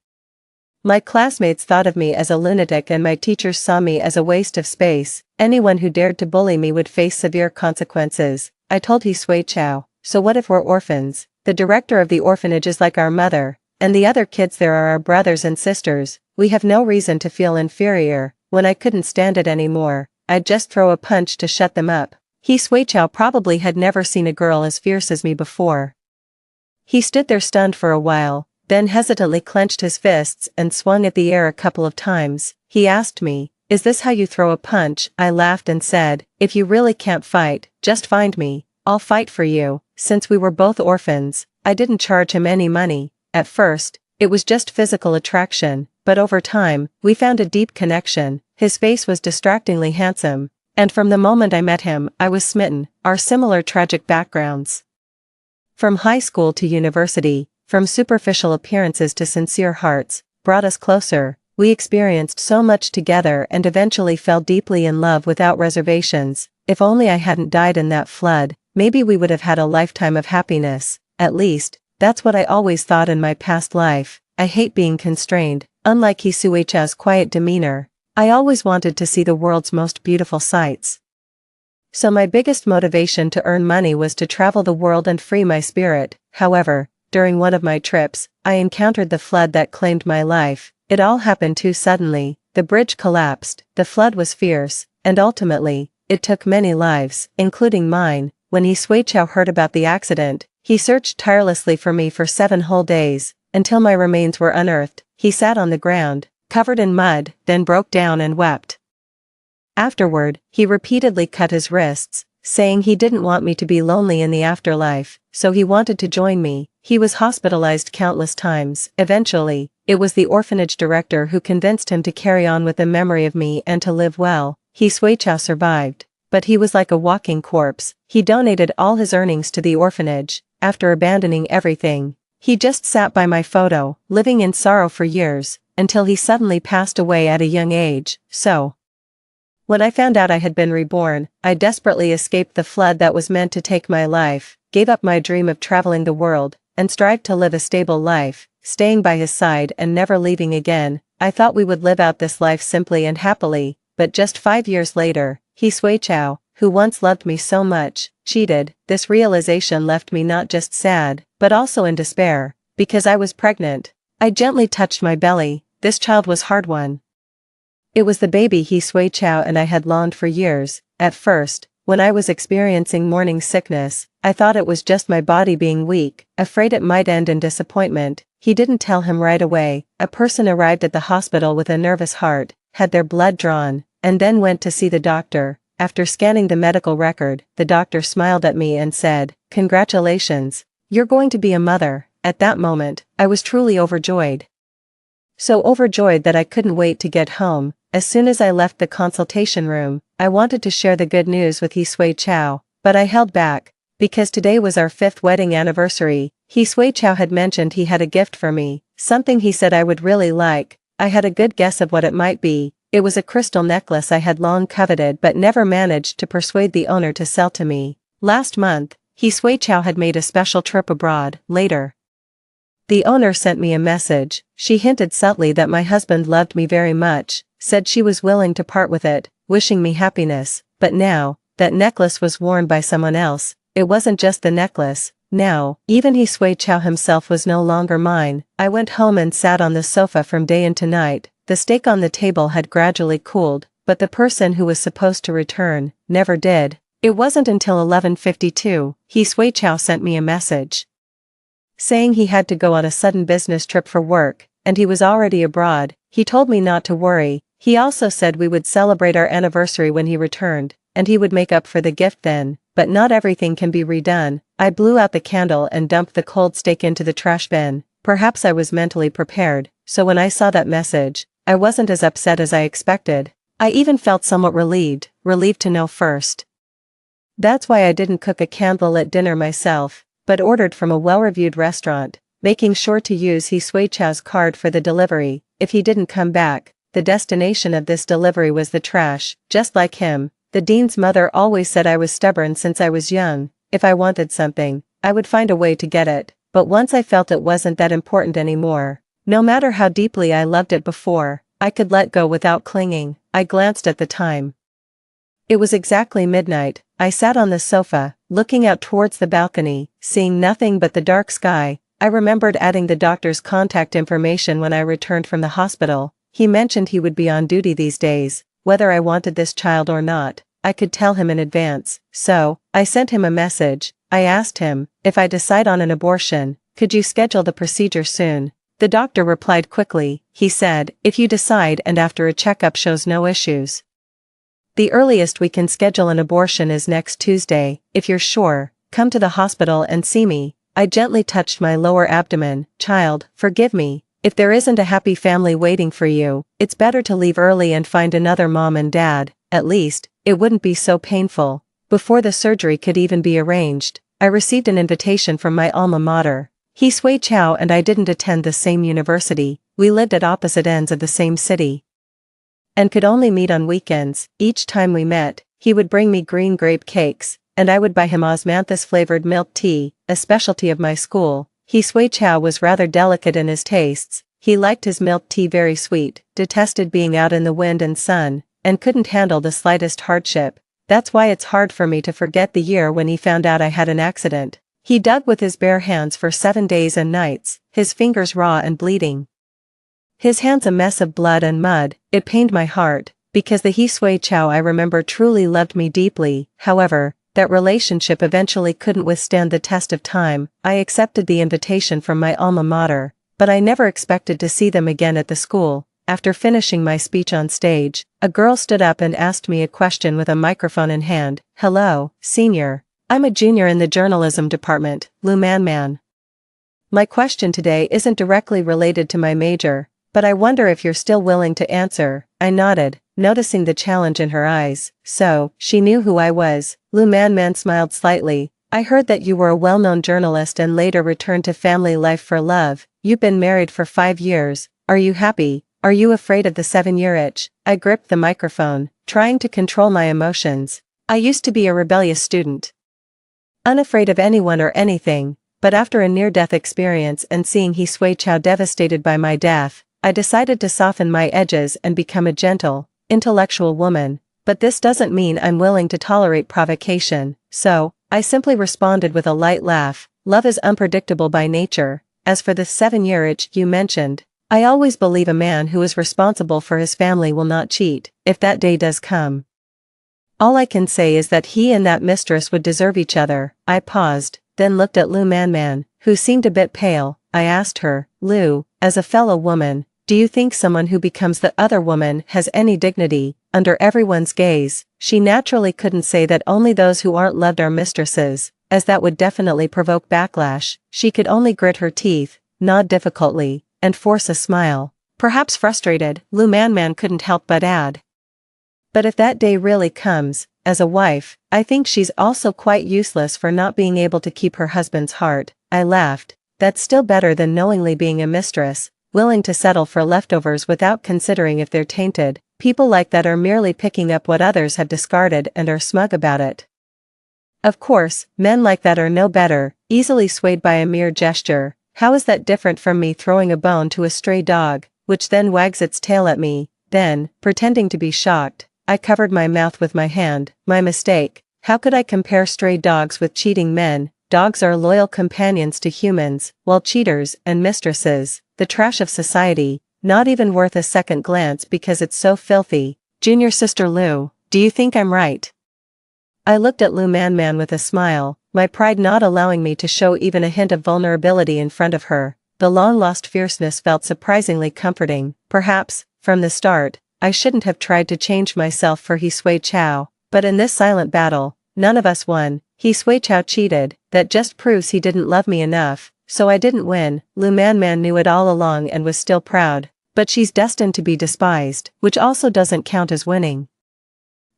my classmates thought of me as a lunatic and my teachers saw me as a waste of space. Anyone who dared to bully me would face severe consequences. I told Hisui Chow, "So what if we're orphans? The director of the orphanage is like our mother." And the other kids there are our brothers and sisters. We have no reason to feel inferior. When I couldn't stand it anymore, I'd just throw a punch to shut them up. He Sui-Chao probably had never seen a girl as fierce as me before. He stood there stunned for a while, then hesitantly clenched his fists and swung at the air a couple of times. He asked me, "Is this how you throw a punch?" I laughed and said, "If you really can't fight, just find me. I'll fight for you." Since we were both orphans, I didn't charge him any money. At first, it was just physical attraction, but over time, we found a deep connection. His face was distractingly handsome, and from the moment I met him, I was smitten. Our similar tragic backgrounds. From high school to university, from superficial appearances to sincere hearts, brought us closer. We experienced so much together and eventually fell deeply in love without reservations. If only I hadn't died in that flood, maybe we would have had a lifetime of happiness. At least, that's what I always thought in my past life. I hate being constrained. Unlike He Sui-Chao's quiet demeanor, I always wanted to see the world's most beautiful sights. So my biggest motivation to earn money was to travel the world and free my spirit. However, during one of my trips, I encountered the flood that claimed my life. It all happened too suddenly. The bridge collapsed, the flood was fierce, and ultimately, it took many lives, including mine. When He Sui-Chao heard about the accident, he searched tirelessly for me for 7 whole days, until my remains were unearthed. He sat on the ground, covered in mud, then broke down and wept. Afterward, he repeatedly cut his wrists, saying he didn't want me to be lonely in the afterlife, so he wanted to join me. He was hospitalized countless times. Eventually, it was the orphanage director who convinced him to carry on with the memory of me and to live well. He Sui-Chao survived, but he was like a walking corpse. He donated all his earnings to the orphanage. After abandoning everything, he just sat by my photo, living in sorrow for years, until he suddenly passed away at a young age. So, when I found out I had been reborn, I desperately escaped the flood that was meant to take my life, gave up my dream of traveling the world, and strived to live a stable life, staying by his side and never leaving again. I thought we would live out this life simply and happily, but just 5 years later, He Sui-Chao, who once loved me so much, cheated. This realization left me not just sad, but also in despair, because I was pregnant. I gently touched my belly. This child was hard won. It was the baby He Sui-Chao and I had longed for years. At first, when I was experiencing morning sickness, I thought it was just my body being weak, afraid it might end in disappointment. He didn't tell him right away. A person arrived at the hospital with a nervous heart, had their blood drawn, and then went to see the doctor. After scanning the medical record, the doctor smiled at me and said, "Congratulations, you're going to be a mother." At that moment, I was truly overjoyed. So overjoyed that I couldn't wait to get home. As soon as I left the consultation room, I wanted to share the good news with He Sui-Chao, but I held back, because today was our 5th wedding anniversary. He Sui-Chao had mentioned he had a gift for me, something he said I would really like. I had a good guess of what it might be. It was a crystal necklace I had long coveted but never managed to persuade the owner to sell to me. Last month, He Sui-Chao had made a special trip abroad. Later, the owner sent me a message. She hinted subtly that my husband loved me very much, said she was willing to part with it, wishing me happiness. But now, that necklace was worn by someone else. It wasn't just the necklace. Now, even He Sui-Chao himself was no longer mine. I went home and sat on the sofa from day into night. The steak on the table had gradually cooled, but the person who was supposed to return never did. It wasn't until 11:52, He Sui-Chao sent me a message, saying he had to go on a sudden business trip for work, and he was already abroad. He told me not to worry. He also said we would celebrate our anniversary when he returned, and he would make up for the gift then. But not everything can be redone. I blew out the candle and dumped the cold steak into the trash bin. Perhaps I was mentally prepared, so when I saw that message, I wasn't as upset as I expected. I even felt somewhat relieved to know first. That's why I didn't cook a candlelit dinner myself, but ordered from a well-reviewed restaurant, making sure to use He Sui-Chao's card for the delivery. If he didn't come back, the destination of this delivery was the trash. Just like him, the dean's mother always said I was stubborn since I was young. If I wanted something, I would find a way to get it. But once I felt it wasn't that important anymore, no matter how deeply I loved it before, I could let go without clinging. I glanced at the time. It was exactly midnight. I sat on the sofa, looking out towards the balcony, seeing nothing but the dark sky. I remembered adding the doctor's contact information when I returned from the hospital. He mentioned he would be on duty these days. Whether I wanted this child or not, I could tell him in advance, so I sent him a message. I asked him, if I decide on an abortion, could you schedule the procedure soon? The doctor replied quickly. He said, if you decide and after a checkup shows no issues. The earliest we can schedule an abortion is next Tuesday. If you're sure, come to the hospital and see me. I gently touched my lower abdomen. Child, forgive me. If there isn't a happy family waiting for you, it's better to leave early and find another mom and dad. At least, it wouldn't be so painful. Before the surgery could even be arranged, I received an invitation from my alma mater. He Sui Chow and I didn't attend the same university, we lived at opposite ends of the same city, and could only meet on weekends. Each time we met, he would bring me green grape cakes, and I would buy him osmanthus-flavored milk tea, a specialty of my school. He Sui Chow was rather delicate in his tastes. He liked his milk tea very sweet, detested being out in the wind and sun, and couldn't handle the slightest hardship. That's why it's hard for me to forget the year when he found out I had an accident. He dug with his bare hands for 7 days and nights, his fingers raw and bleeding, his hands a mess of blood and mud. It pained my heart, because the He Sui Chow I remember truly loved me deeply. However, that relationship eventually couldn't withstand the test of time. I accepted the invitation from my alma mater, but I never expected to see them again at the school. After finishing my speech on stage, a girl stood up and asked me a question with a microphone in hand. Hello, senior. I'm a junior in the journalism department, Lu Man. My question today isn't directly related to my major, but I wonder if you're still willing to answer. I nodded, noticing the challenge in her eyes. So, she knew who I was. Lu Man smiled slightly. I heard that you were a well-known journalist and later returned to family life for love. You've been married for 5 years. Are you happy? Are you afraid of the 7-year itch? I gripped the microphone, trying to control my emotions. I used to be a rebellious student, unafraid of anyone or anything, but after a near-death experience and seeing He Sui Chow devastated by my death, I decided to soften my edges and become a gentle, intellectual woman. But this doesn't mean I'm willing to tolerate provocation, so I simply responded with a light laugh. Love is unpredictable by nature. As for the 7-year itch you mentioned, I always believe a man who is responsible for his family will not cheat, if that day does come. All I can say is that he and that mistress would deserve each other. I paused, then looked at Lu Man, who seemed a bit pale. I asked her, Lu, as a fellow woman, do you think someone who becomes the other woman has any dignity, under everyone's gaze? She naturally couldn't say that only those who aren't loved are mistresses, as that would definitely provoke backlash. She could only grit her teeth, nod difficultly, and force a smile. Perhaps frustrated, Lu Man couldn't help but add, but if that day really comes, as a wife, I think she's also quite useless for not being able to keep her husband's heart. I laughed. That's still better than knowingly being a mistress, willing to settle for leftovers without considering if they're tainted. People like that are merely picking up what others have discarded and are smug about it. Of course, men like that are no better, easily swayed by a mere gesture. How is that different from me throwing a bone to a stray dog, which then wags its tail at me? Then, pretending to be shocked, I covered my mouth with my hand. My mistake. How could I compare stray dogs with cheating men? Dogs are loyal companions to humans, while cheaters and mistresses, the trash of society, not even worth a second glance because it's so filthy. Junior sister Lu, do you think I'm right? I looked at Lu Man with a smile, my pride not allowing me to show even a hint of vulnerability in front of her. The long-lost fierceness felt surprisingly comforting. Perhaps, from the start, I shouldn't have tried to change myself for He Sui Chow, but in this silent battle, none of us won. He Sui Chow cheated. That just proves he didn't love me enough, so I didn't win. Lu Man knew it all along and was still proud, but she's destined to be despised, which also doesn't count as winning.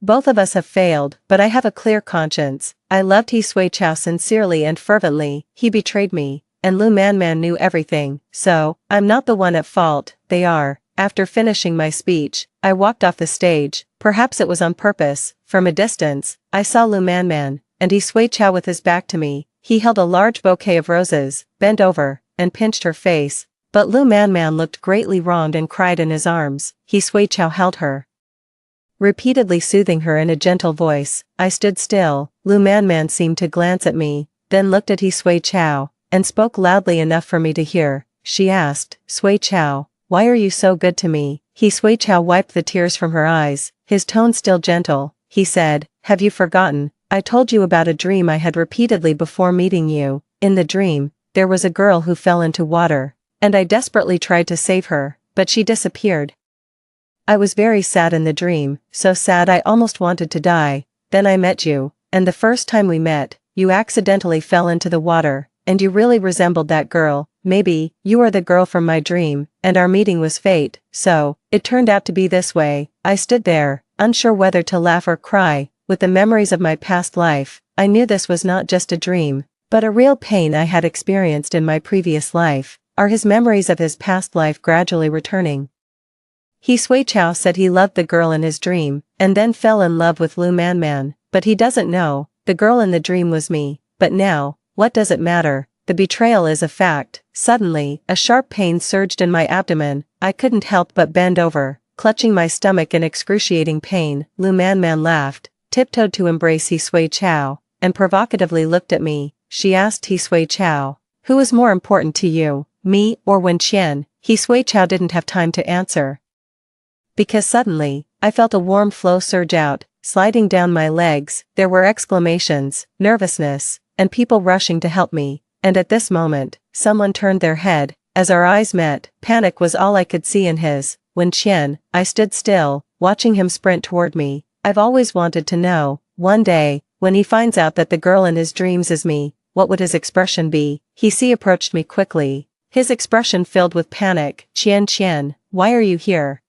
Both of us have failed, but I have a clear conscience. I loved He Sui Chow sincerely and fervently. He betrayed me, and Lu Man knew everything, so I'm not the one at fault, they are. After finishing my speech, I walked off the stage. Perhaps it was on purpose. From a distance, I saw Lu Man, and He Sui Chow with his back to me. He held a large bouquet of roses, bent over, and pinched her face. But Lu Man looked greatly wronged and cried in his arms. He Sui Chow held her, repeatedly soothing her in a gentle voice. I stood still. Lu Man seemed to glance at me, then looked at He Sui Chow. and spoke loudly enough for me to hear. She asked, "Sui Chao, why are you so good to me?" Sui Chao wiped the tears from her eyes, his tone still gentle. He said, "Have you forgotten? I told you about a dream I had repeatedly before meeting you. In the dream, there was a girl who fell into water, and I desperately tried to save her, but she disappeared. I was very sad in the dream, so sad I almost wanted to die. Then I met you, and the first time we met, you accidentally fell into the water, and you really resembled that girl. Maybe, you are the girl from my dream, and our meeting was fate, so, it turned out to be this way." I stood there, unsure whether to laugh or cry. With the memories of my past life, I knew this was not just a dream, but a real pain I had experienced in my previous life. Are his memories of his past life gradually returning? Sui Chao said he loved the girl in his dream, and then fell in love with Lu Man, but he doesn't know, the girl in the dream was me. But now, what does it matter? The betrayal is a fact. Suddenly, a sharp pain surged in my abdomen. I couldn't help but bend over, clutching my stomach in excruciating pain. Lu Man laughed, tiptoed to embrace Sui Chao, and provocatively looked at me. She asked Sui Chao, "Who is more important to you, me or Wen Qian?" Sui Chao didn't have time to answer, because suddenly, I felt a warm flow surge out, sliding down my legs. There were exclamations, nervousness, and people rushing to help me, and at this moment, someone turned their head. As our eyes met, panic was all I could see in his. Wen Qian. I stood still, watching him sprint toward me. I've always wanted to know, one day, when he finds out that the girl in his dreams is me, what would his expression be? He approached me quickly, his expression filled with panic. Qian, why are you here?"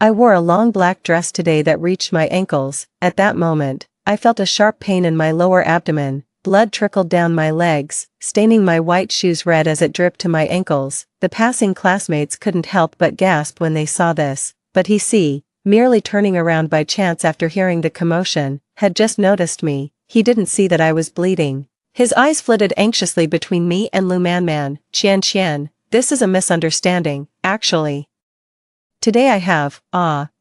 I wore a long black dress today that reached my ankles. At that moment, I felt a sharp pain in my lower abdomen. Blood trickled down my legs, staining my white shoes red as it dripped to my ankles. The passing classmates couldn't help but gasp when they saw this, but merely turning around by chance after hearing the commotion, had just noticed me. He didn't see that I was bleeding. His eyes flitted anxiously between me and Lu Man. Qian, this is a misunderstanding, actually. Today I have,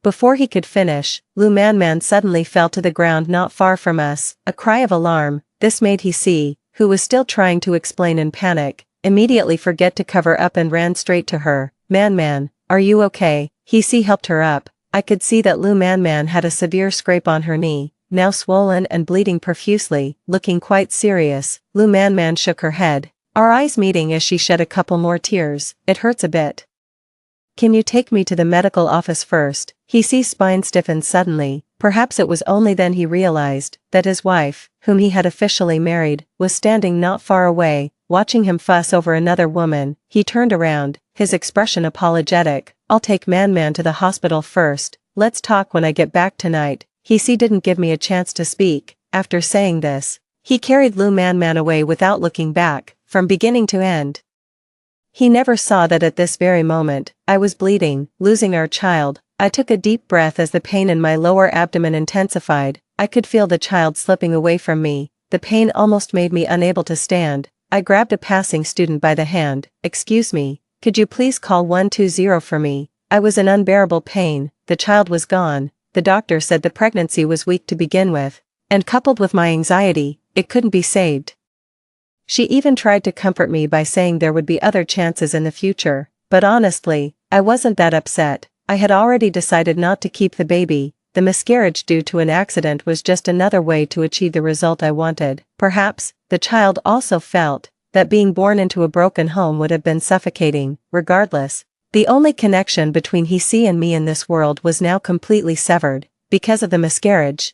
Before he could finish, Lu Man suddenly fell to the ground not far from us. A cry of alarm. This made who was still trying to explain in panic, immediately forget to cover up and ran straight to her. Man, are you okay? Helped her up. I could see that Lu Man had a severe scrape on her knee, now swollen and bleeding profusely, looking quite serious. Lu Man shook her head, our eyes meeting as she shed a couple more tears. "It hurts a bit. Can you take me to the medical office first?" Spine stiffened suddenly. Perhaps it was only then he realized that his wife, whom he had officially married, was standing not far away, watching him fuss over another woman. He turned around, his expression apologetic. "I'll take Man to the hospital first. Let's talk when I get back tonight." Didn't give me a chance to speak. After saying this, he carried Lu Man away without looking back, from beginning to end. He never saw that at this very moment, I was bleeding, losing our child. I took a deep breath as the pain in my lower abdomen intensified. I could feel the child slipping away from me. The pain almost made me unable to stand. I grabbed a passing student by the hand. "Excuse me, could you please call 120 for me?" I was in unbearable pain. The child was gone. The doctor said the pregnancy was weak to begin with, and coupled with my anxiety, it couldn't be saved. She even tried to comfort me by saying there would be other chances in the future, but honestly, I wasn't that upset. I had already decided not to keep the baby. The miscarriage due to an accident was just another way to achieve the result I wanted. Perhaps, the child also felt that being born into a broken home would have been suffocating. Regardless, the only connection between and me in this world was now completely severed, because of the miscarriage.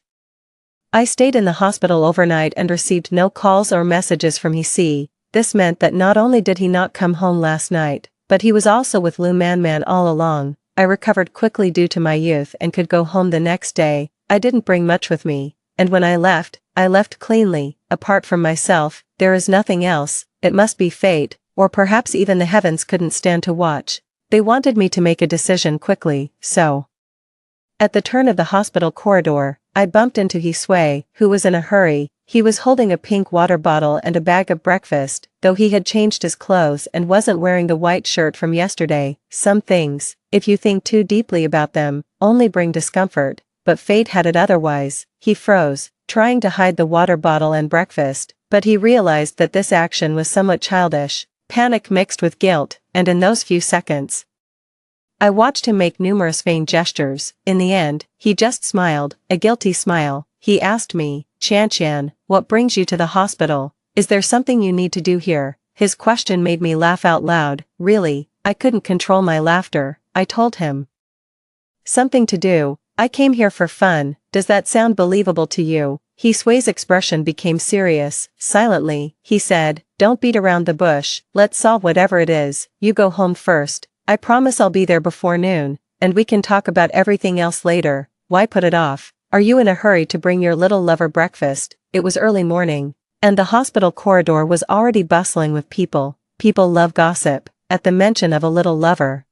I stayed in the hospital overnight and received no calls or messages from This meant that not only did he not come home last night, but he was also with Lu Man all along. I recovered quickly due to my youth and could go home the next day. I didn't bring much with me, and when I left cleanly. Apart from myself, there is nothing else. It must be fate, or perhaps even the heavens couldn't stand to watch. They wanted me to make a decision quickly, so. At the turn of the hospital corridor, I bumped into Sui, who was in a hurry. He was holding a pink water bottle and a bag of breakfast, though he had changed his clothes and wasn't wearing the white shirt from yesterday. Some things, if you think too deeply about them, only bring discomfort, but fate had it otherwise. He froze, trying to hide the water bottle and breakfast. But he realized that this action was somewhat childish, panic mixed with guilt, and in those few seconds, I watched him make numerous vain gestures. In the end, he just smiled, a guilty smile. He asked me, "Chan, what brings you to the hospital? Is there something you need to do here?" His question made me laugh out loud. Really, I couldn't control my laughter. I told him, "Something to do? I came here for fun. Does that sound believable to you?" Sway's expression became serious. Silently, he said, "Don't beat around the bush, let's solve whatever it is. You go home first. I promise I'll be there before noon, and we can talk about everything else later. Why put it off? Are you in a hurry to bring your little lover breakfast?" It was early morning, and the hospital corridor was already bustling with people. People love gossip. At the mention of a little lover,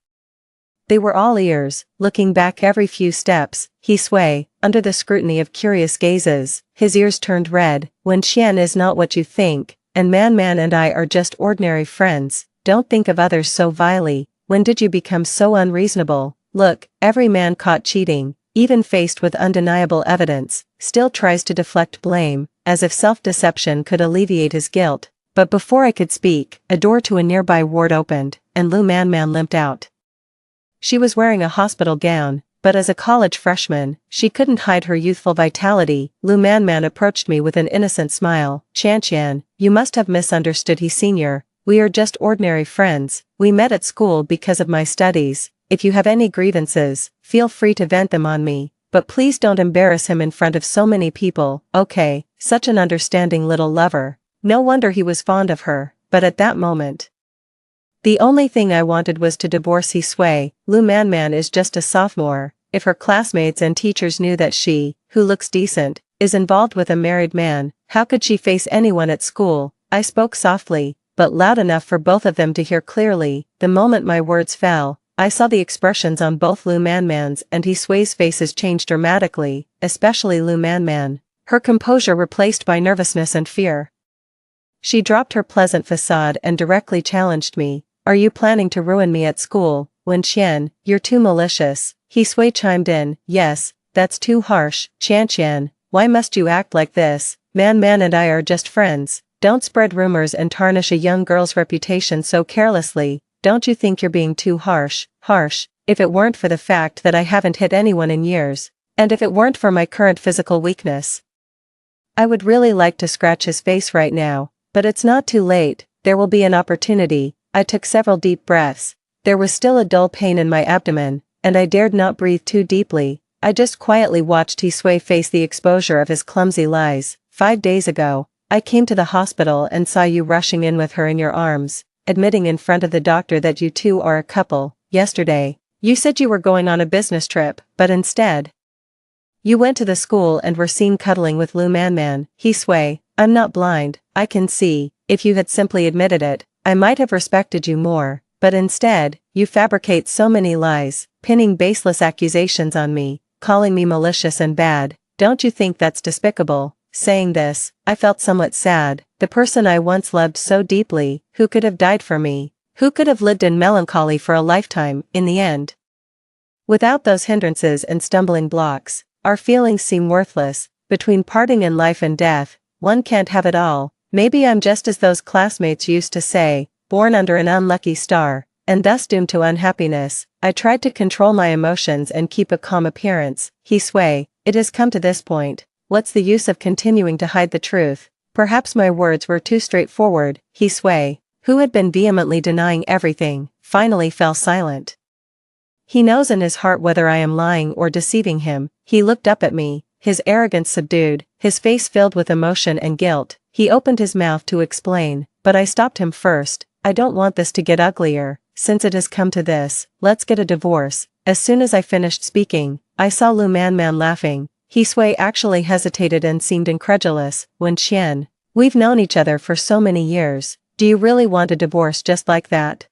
they were all ears, looking back every few steps. Sway, under the scrutiny of curious gazes, his ears turned red. "When Qian is not what you think, and Man and I are just ordinary friends, don't think of others so vilely. When did you become so unreasonable? Look, every man caught cheating, even faced with undeniable evidence, still tries to deflect blame, as if self-deception could alleviate his guilt." But before I could speak, a door to a nearby ward opened, and Lu Man limped out. She was wearing a hospital gown, but as a college freshman, she couldn't hide her youthful vitality. Lu Man approached me with an innocent smile. "Chan, you must have misunderstood he senior. We are just ordinary friends. We met at school because of my studies. If you have any grievances, feel free to vent them on me, but please don't embarrass him in front of so many people." Okay, such an understanding little lover. No wonder he was fond of her, but at that moment, the only thing I wanted was to divorce Sway. Lu Man is just a sophomore. If her classmates and teachers knew that she, who looks decent, is involved with a married man, how could she face anyone at school? I spoke softly, but loud enough for both of them to hear clearly. The moment my words fell, I saw the expressions on both Lu Man's and Sway's faces change dramatically, especially Lu Man. Her composure replaced by nervousness and fear. She dropped her pleasant facade and directly challenged me. "Are you planning to ruin me at school? Wen Qian, you're too malicious." Sway chimed in, "Yes, that's too harsh. Chan, why must you act like this? Man and I are just friends. Don't spread rumors and tarnish a young girl's reputation so carelessly. Don't you think you're being too harsh?" Harsh, if it weren't for the fact that I haven't hit anyone in years, and if it weren't for my current physical weakness. I would really like to scratch his face right now, but it's not too late. There will be an opportunity. I took several deep breaths. There was still a dull pain in my abdomen, and I dared not breathe too deeply. I just quietly watched Sway face the exposure of his clumsy lies. 5 days ago, I came to the hospital and saw you rushing in with her in your arms, admitting in front of the doctor that you two are a couple. Yesterday, you said you were going on a business trip, but instead, you went to the school and were seen cuddling with Lu Man. Sway, I'm not blind, I can see. If you had simply admitted it, I might have respected you more, but instead, you fabricate so many lies, pinning baseless accusations on me, calling me malicious and bad. Don't you think that's despicable? Saying this, I felt somewhat sad. The person I once loved so deeply, who could have died for me, who could have lived in melancholy for a lifetime, in the end. Without those hindrances and stumbling blocks, our feelings seem worthless. Between parting and life and death, one can't have it all. Maybe I'm just as those classmates used to say, born under an unlucky star, and thus doomed to unhappiness. I tried to control my emotions and keep a calm appearance. Sway, it has come to this point. What's the use of continuing to hide the truth? Perhaps my words were too straightforward. Sway, who had been vehemently denying everything, finally fell silent. He knows in his heart whether I am lying or deceiving him. He looked up at me, his arrogance subdued, his face filled with emotion and guilt. He opened his mouth to explain, but I stopped him first. "I don't want this to get uglier. Since it has come to this, let's get a divorce." As soon as I finished speaking, I saw Lu Man laughing. Sway actually hesitated and seemed incredulous. "Wen Qian, we've known each other for so many years. Do you really want a divorce just like that?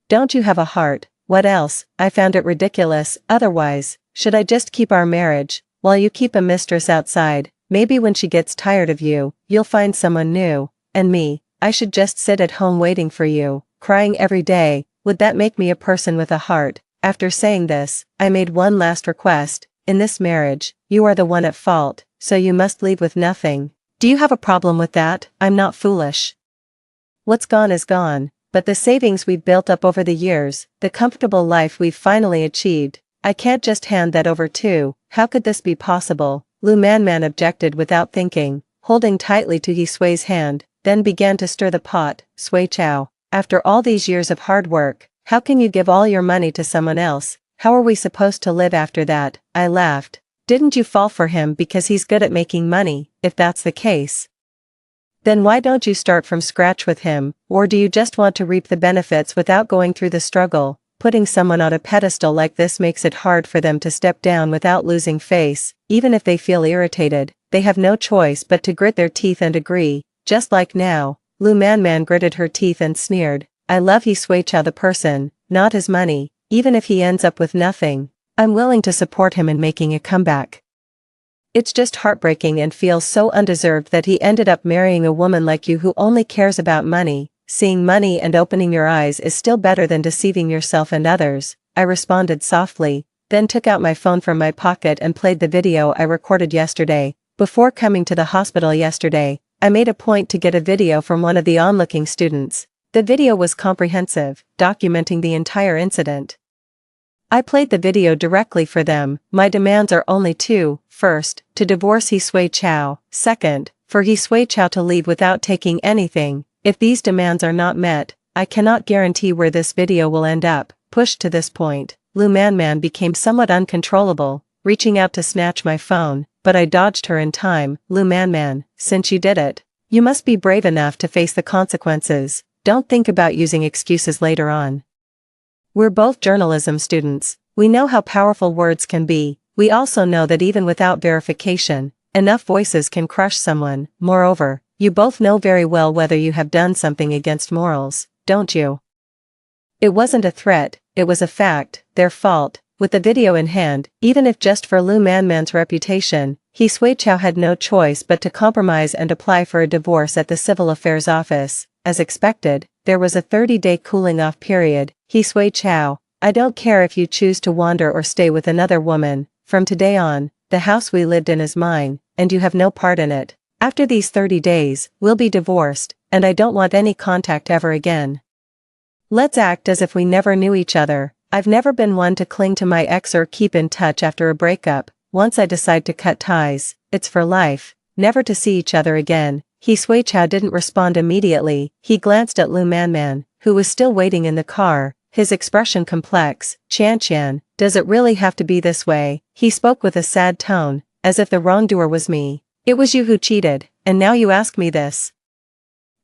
Don't you have a heart?" "What else?" I found it ridiculous. "Otherwise, should I just keep our marriage, while you keep a mistress outside? Maybe when she gets tired of you, you'll find someone new, and me, I should just sit at home waiting for you, crying every day. Would that make me a person with a heart?" After saying this, I made one last request. "In this marriage, you are the one at fault, so you must leave with nothing. Do you have a problem with that? I'm not foolish. What's gone is gone, but the savings we've built up over the years, the comfortable life we've finally achieved, I can't just hand that over too. How could this be possible? Lu Man objected without thinking, holding tightly to Yi Sui's hand, then began to stir the pot. Sui Chao, after all these years of hard work, how can you give all your money to someone else? How are we supposed to live after that? I laughed. Didn't you fall for him because he's good at making money? If that's the case, then why don't you start from scratch with him, or do you just want to reap the benefits without going through the struggle? Putting someone on a pedestal like this makes it hard for them to step down without losing face. Even if they feel irritated, they have no choice but to grit their teeth and agree, just like now. Lu Man gritted her teeth and sneered, I love Yi Sui Chao the person, not his money. Even if he ends up with nothing, I'm willing to support him in making a comeback. It's just heartbreaking and feels so undeserved that he ended up marrying a woman like you who only cares about money. Seeing money and opening your eyes is still better than deceiving yourself and others, I responded softly, then took out my phone from my pocket and played the video I recorded yesterday. Before coming to the hospital yesterday, I made a point to get a video from one of the onlooking students. The video was comprehensive, documenting the entire incident. I played the video directly for them. My demands are only two: first, to divorce Yi Sui Chao; second, for Yi Sui Chao to leave without taking anything. If these demands are not met, I cannot guarantee where this video will end up. Pushed to this point, Lu Man became somewhat uncontrollable, reaching out to snatch my phone, but I dodged her in time. Lu Man, since you did it, you must be brave enough to face the consequences. Don't think about using excuses later on. We're both journalism students. We know how powerful words can be. We also know that even without verification, enough voices can crush someone. Moreover, you both know very well whether you have done something against morals, don't you? It wasn't a threat, it was a fact, their fault. With the video in hand, even if just for Lu Man's reputation, Yi Sui Chao had no choice but to compromise and apply for a divorce at the Civil Affairs Office. As expected, there was a 30-day cooling-off period. Yi Sui Chao, I don't care if you choose to wander or stay with another woman. From today on, the house we lived in is mine, and you have no part in it. After these 30 days, we'll be divorced, and I don't want any contact ever again. Let's act as if we never knew each other. I've never been one to cling to my ex or keep in touch after a breakup. Once I decide to cut ties, it's for life, never to see each other again. Yi Sui Chao didn't respond immediately. He glanced at Lu Man, who was still waiting in the car, his expression complex. Qian, does it really have to be this way? He spoke with a sad tone, as if the wrongdoer was me. It was you who cheated, and now you ask me this.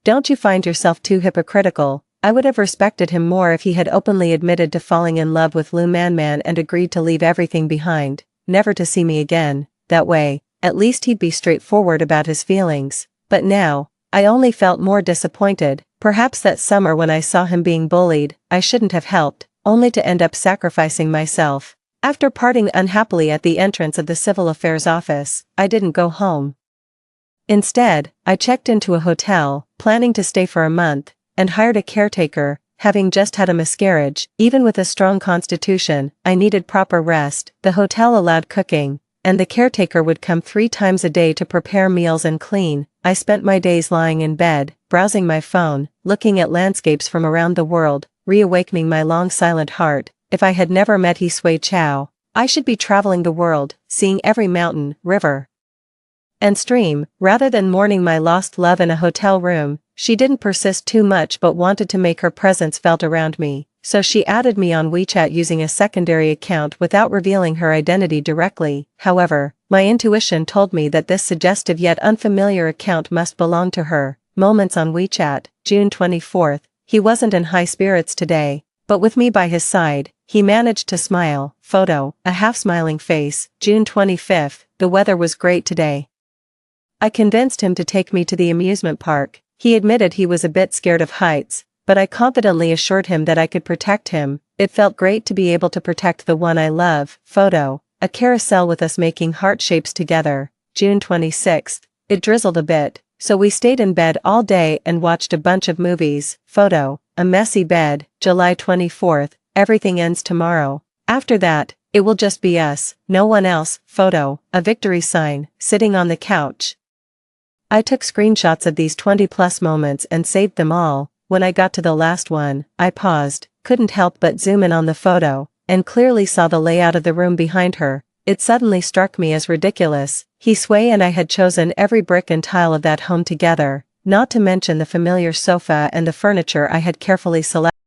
Don't you find yourself too hypocritical? I would have respected him more if he had openly admitted to falling in love with Lu Man and agreed to leave everything behind, never to see me again. That way, at least he'd be straightforward about his feelings. But now, I only felt more disappointed. Perhaps that summer when I saw him being bullied, I shouldn't have helped, only to end up sacrificing myself. After parting unhappily at the entrance of the Civil Affairs Office, I didn't go home. Instead, I checked into a hotel, planning to stay for a month, and hired a caretaker. Having just had a miscarriage, even with a strong constitution, I needed proper rest. The hotel allowed cooking, and the caretaker would come 3 times a day to prepare meals and clean. I spent my days lying in bed, browsing my phone, looking at landscapes from around the world, reawakening my long silent heart. If I had never met Yi Sui Chao, I should be traveling the world, seeing every mountain, river, and stream, rather than mourning my lost love in a hotel room. She didn't persist too much but wanted to make her presence felt around me, so she added me on WeChat using a secondary account without revealing her identity directly. However, my intuition told me that this suggestive yet unfamiliar account must belong to her. Moments on WeChat, June 24th. He wasn't in high spirits today, but with me by his side, he managed to smile. Photo, a half-smiling face, June 25th. The weather was great today. I convinced him to take me to the amusement park. He admitted he was a bit scared of heights, but I confidently assured him that I could protect him. It felt great to be able to protect the one I love. Photo, a carousel with us making heart shapes together, June 26th. It drizzled a bit, so we stayed in bed all day and watched a bunch of movies. Photo, a messy bed, July 24th. Everything ends tomorrow. After that, it will just be us, no one else. Photo, a victory sign, sitting on the couch. I took screenshots of these 20+ moments and saved them all. When I got to the last one, I paused, couldn't help but zoom in on the photo, and clearly saw the layout of the room behind her. It suddenly struck me as ridiculous. Hisui and I had chosen every brick and tile of that home together, not to mention the familiar sofa and the furniture I had carefully selected.